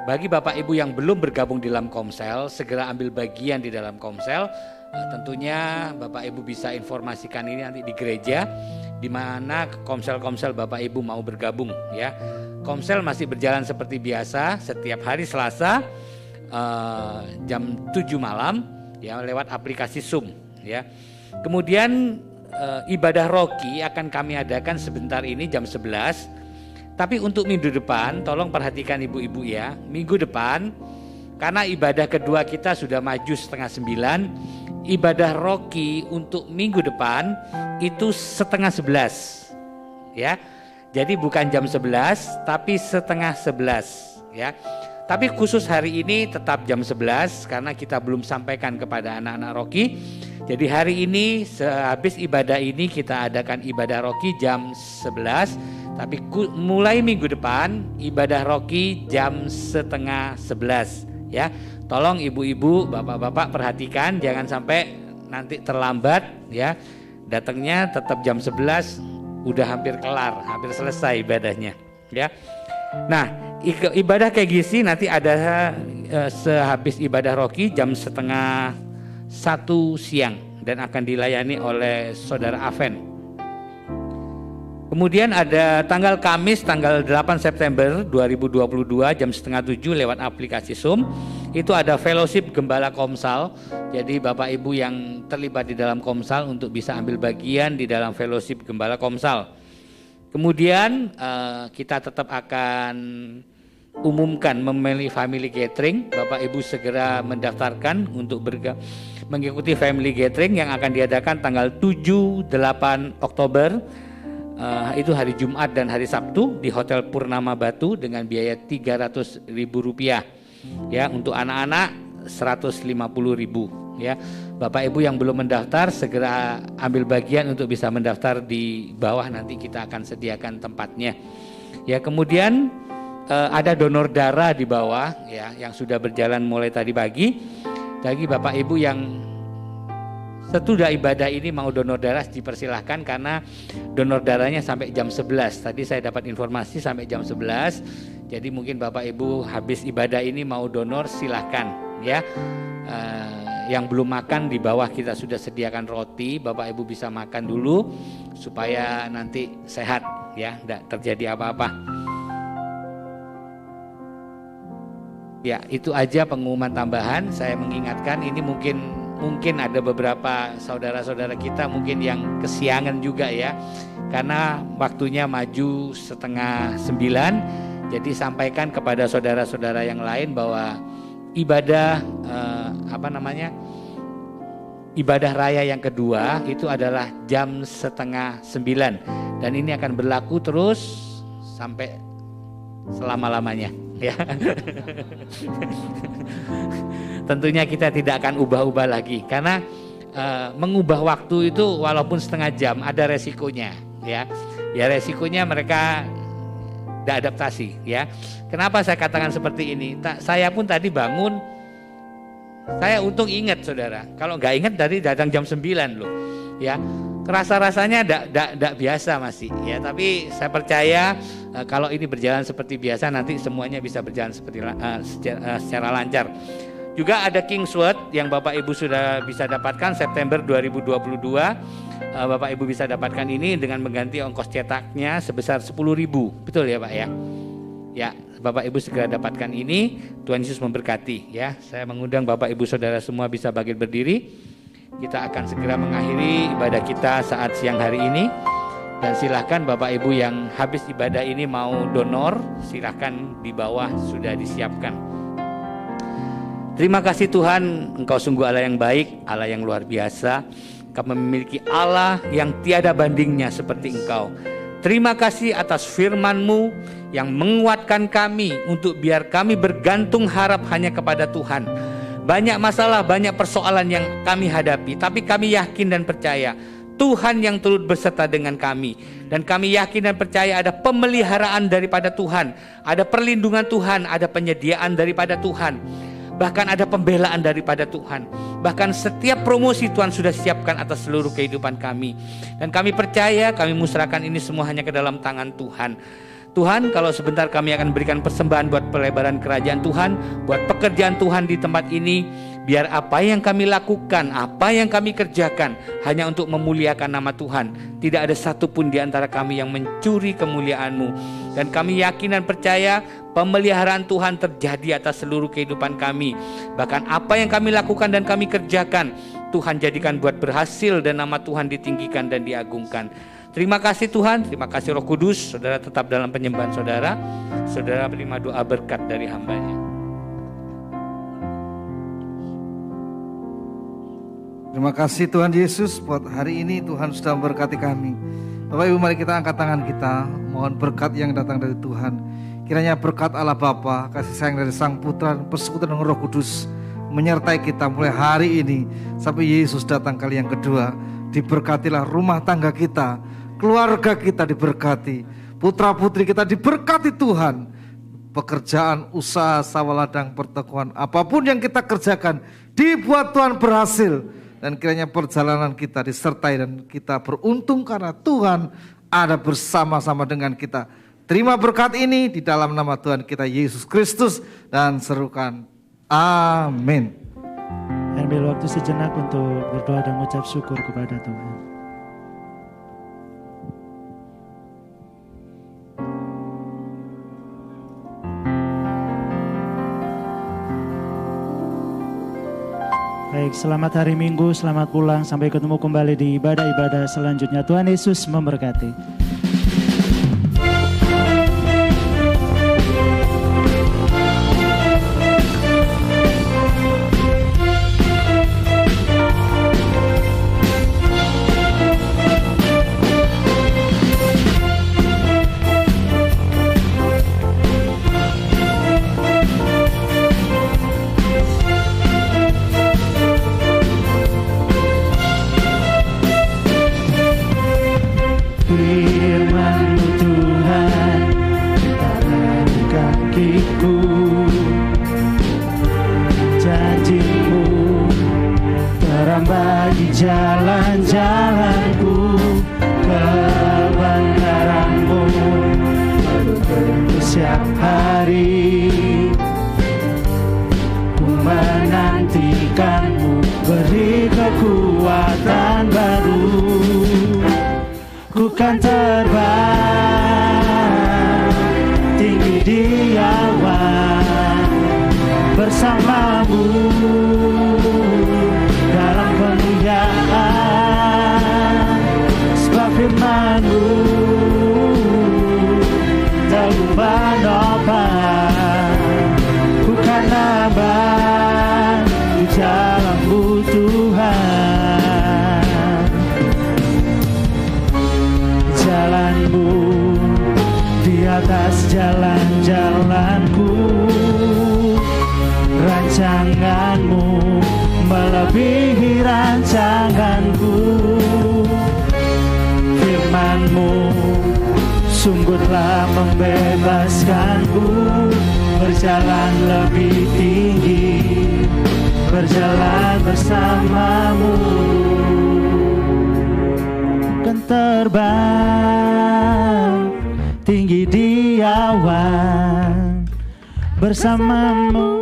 bagi Bapak Ibu yang belum bergabung di dalam Komsel, segera ambil bagian di dalam Komsel. Tentunya Bapak Ibu bisa informasikan ini nanti di gereja, di mana Komsel-Komsel Bapak Ibu mau bergabung ya. Komsel masih berjalan seperti biasa setiap hari Selasa jam 7 malam ya, lewat aplikasi Zoom ya. Kemudian ibadah Rocky akan kami adakan sebentar ini jam 11. Tapi untuk minggu depan, tolong perhatikan ibu-ibu ya. Minggu depan, karena ibadah kedua kita sudah maju 8:30, ibadah Rocky untuk minggu depan itu 10:30 ya. Jadi bukan jam 11, tapi 10:30 ya. Tapi khusus hari ini tetap jam 11 karena kita belum sampaikan kepada anak-anak Rocky. Jadi hari ini sehabis ibadah ini kita adakan ibadah Rocky jam 11. Tapi mulai minggu depan ibadah Rocky jam 10:30 ya. Tolong ibu-ibu, bapak-bapak perhatikan, jangan sampai nanti terlambat ya. Datangnya tetap jam 11, udah hampir kelar, hampir selesai ibadahnya ya. Nah, ibadah kayak gini nanti ada sehabis ibadah Rocky jam 12:30 siang dan akan dilayani oleh Saudara Aven. Kemudian ada tanggal Kamis tanggal 8 September 2022 jam 6:30 lewat aplikasi Zoom. Itu ada fellowship Gembala Komsal. Jadi Bapak Ibu yang terlibat di dalam Komsal untuk bisa ambil bagian di dalam fellowship Gembala Komsal. Kemudian kita tetap akan umumkan memilih family gathering. Bapak Ibu segera mendaftarkan untuk mengikuti family gathering yang akan diadakan tanggal 7-8 Oktober. Itu hari Jumat dan hari Sabtu di Hotel Purnama Batu dengan biaya Rp300.000 ya. Untuk anak-anak 150.000 ya. Bapak Ibu yang belum mendaftar segera ambil bagian untuk bisa mendaftar di bawah, nanti kita akan sediakan tempatnya. Ya, kemudian ada donor darah di bawah ya yang sudah berjalan mulai tadi pagi. Bagi Bapak Ibu yang sesudah ibadah ini mau donor darah dipersilahkan karena donor darahnya sampai jam 11. Tadi saya dapat informasi sampai jam 11. Jadi mungkin Bapak Ibu habis ibadah ini mau donor silahkan ya. Yang belum makan di bawah kita sudah sediakan roti, Bapak Ibu bisa makan dulu supaya nanti sehat ya, tidak terjadi apa-apa. Ya, itu aja pengumuman tambahan. Saya mengingatkan ini mungkin ada beberapa saudara-saudara kita mungkin yang kesiangan juga ya. Karena waktunya maju 8:30. Jadi sampaikan kepada saudara-saudara yang lain bahwa ibadah ibadah raya yang kedua itu adalah jam 8:30 dan ini akan berlaku terus sampai selama-lamanya ya. Tentunya kita tidak akan ubah-ubah lagi karena mengubah waktu itu walaupun setengah jam ada resikonya ya. Ya resikonya mereka tidak adaptasi ya. Kenapa saya katakan seperti ini? Saya pun tadi bangun, saya untung ingat saudara. Kalau nggak ingat dari datang jam 9 loh ya. Rasa-rasanya tidak biasa masih ya, tapi saya percaya kalau ini berjalan seperti biasa nanti semuanya bisa berjalan secara lancar. Juga ada Kingsword yang Bapak Ibu sudah bisa dapatkan September 2022. Bapak Ibu bisa dapatkan ini dengan mengganti ongkos cetaknya sebesar 10.000. Betul ya Pak ya? Ya, Bapak Ibu segera dapatkan ini. Tuhan Yesus memberkati ya. Saya mengundang Bapak Ibu Saudara semua bisa bangkit berdiri. Kita akan segera mengakhiri ibadah kita saat siang hari ini. Dan silahkan Bapak Ibu yang habis ibadah ini mau donor, silahkan di bawah sudah disiapkan. Terima kasih Tuhan, Engkau sungguh Allah yang baik, Allah yang luar biasa. Kami memiliki Allah yang tiada bandingnya seperti Engkau. Terima kasih atas firman-Mu yang menguatkan kami untuk biar kami bergantung harap hanya kepada Tuhan. Banyak masalah, banyak persoalan yang kami hadapi, tapi kami yakin dan percaya Tuhan yang turut berserta dengan kami. Dan kami yakin dan percaya ada pemeliharaan daripada Tuhan, ada perlindungan Tuhan, ada penyediaan daripada Tuhan. Bahkan ada pembelaan daripada Tuhan. Bahkan setiap promosi Tuhan sudah siapkan atas seluruh kehidupan kami. Dan kami percaya, kami musrahkan ini semua hanya ke dalam tangan Tuhan. Tuhan, kalau sebentar kami akan berikan persembahan buat pelebaran kerajaan Tuhan, buat pekerjaan Tuhan di tempat ini, biar apa yang kami lakukan, apa yang kami kerjakan hanya untuk memuliakan nama Tuhan. Tidak ada satupun di antara kami yang mencuri kemuliaan-Mu. Dan kami yakin dan percaya pemeliharaan Tuhan terjadi atas seluruh kehidupan kami. Bahkan apa yang kami lakukan dan kami kerjakan, Tuhan jadikan buat berhasil dan nama Tuhan ditinggikan dan diagungkan. Terima kasih Tuhan, terima kasih Roh Kudus. Saudara tetap dalam penyembahan saudara. Saudara terima doa berkat dari hamba-Nya. Terima kasih Tuhan Yesus buat hari ini Tuhan sudah memberkati kami. Bapak Ibu mari kita angkat tangan kita, mohon berkat yang datang dari Tuhan. Kiranya berkat Allah Bapa, kasih sayang dari Sang Putra, persekutuan dengan Roh Kudus menyertai kita mulai hari ini sampai Yesus datang kali yang kedua. Diberkatilah rumah tangga kita, keluarga kita diberkati, putra putri kita diberkati Tuhan. Pekerjaan, usaha, sawaladang, pertokohan, apapun yang kita kerjakan dibuat Tuhan berhasil. Dan kiranya perjalanan kita disertai dan kita beruntung karena Tuhan ada bersama-sama dengan kita. Terima berkat ini di dalam nama Tuhan kita Yesus Kristus dan serukan amin. Ambil waktu sejenak untuk berdoa dan mengucap syukur kepada Tuhan. Baik, selamat hari Minggu, selamat pulang, sampai ketemu kembali di ibadah-ibadah selanjutnya. Tuhan Yesus memberkati. We setiap hari. Ku menantikanmu, beri kekuatan baru. Ku kan terbang tinggi di awan bersamamu dalam kemuliaan. Sebab firman-Mu teguh menopang. Ku kan nambah di jalan-Mu Tuhan. Jalan-Mu di atas jalan-jalanku, rancangan-Mu melebihi rancanganku. Firman-Mu sungguh telah membebaskanku, berjalan lebih tinggi, berjalan bersama-Mu. Kan terbang tinggi di awan bersama-Mu.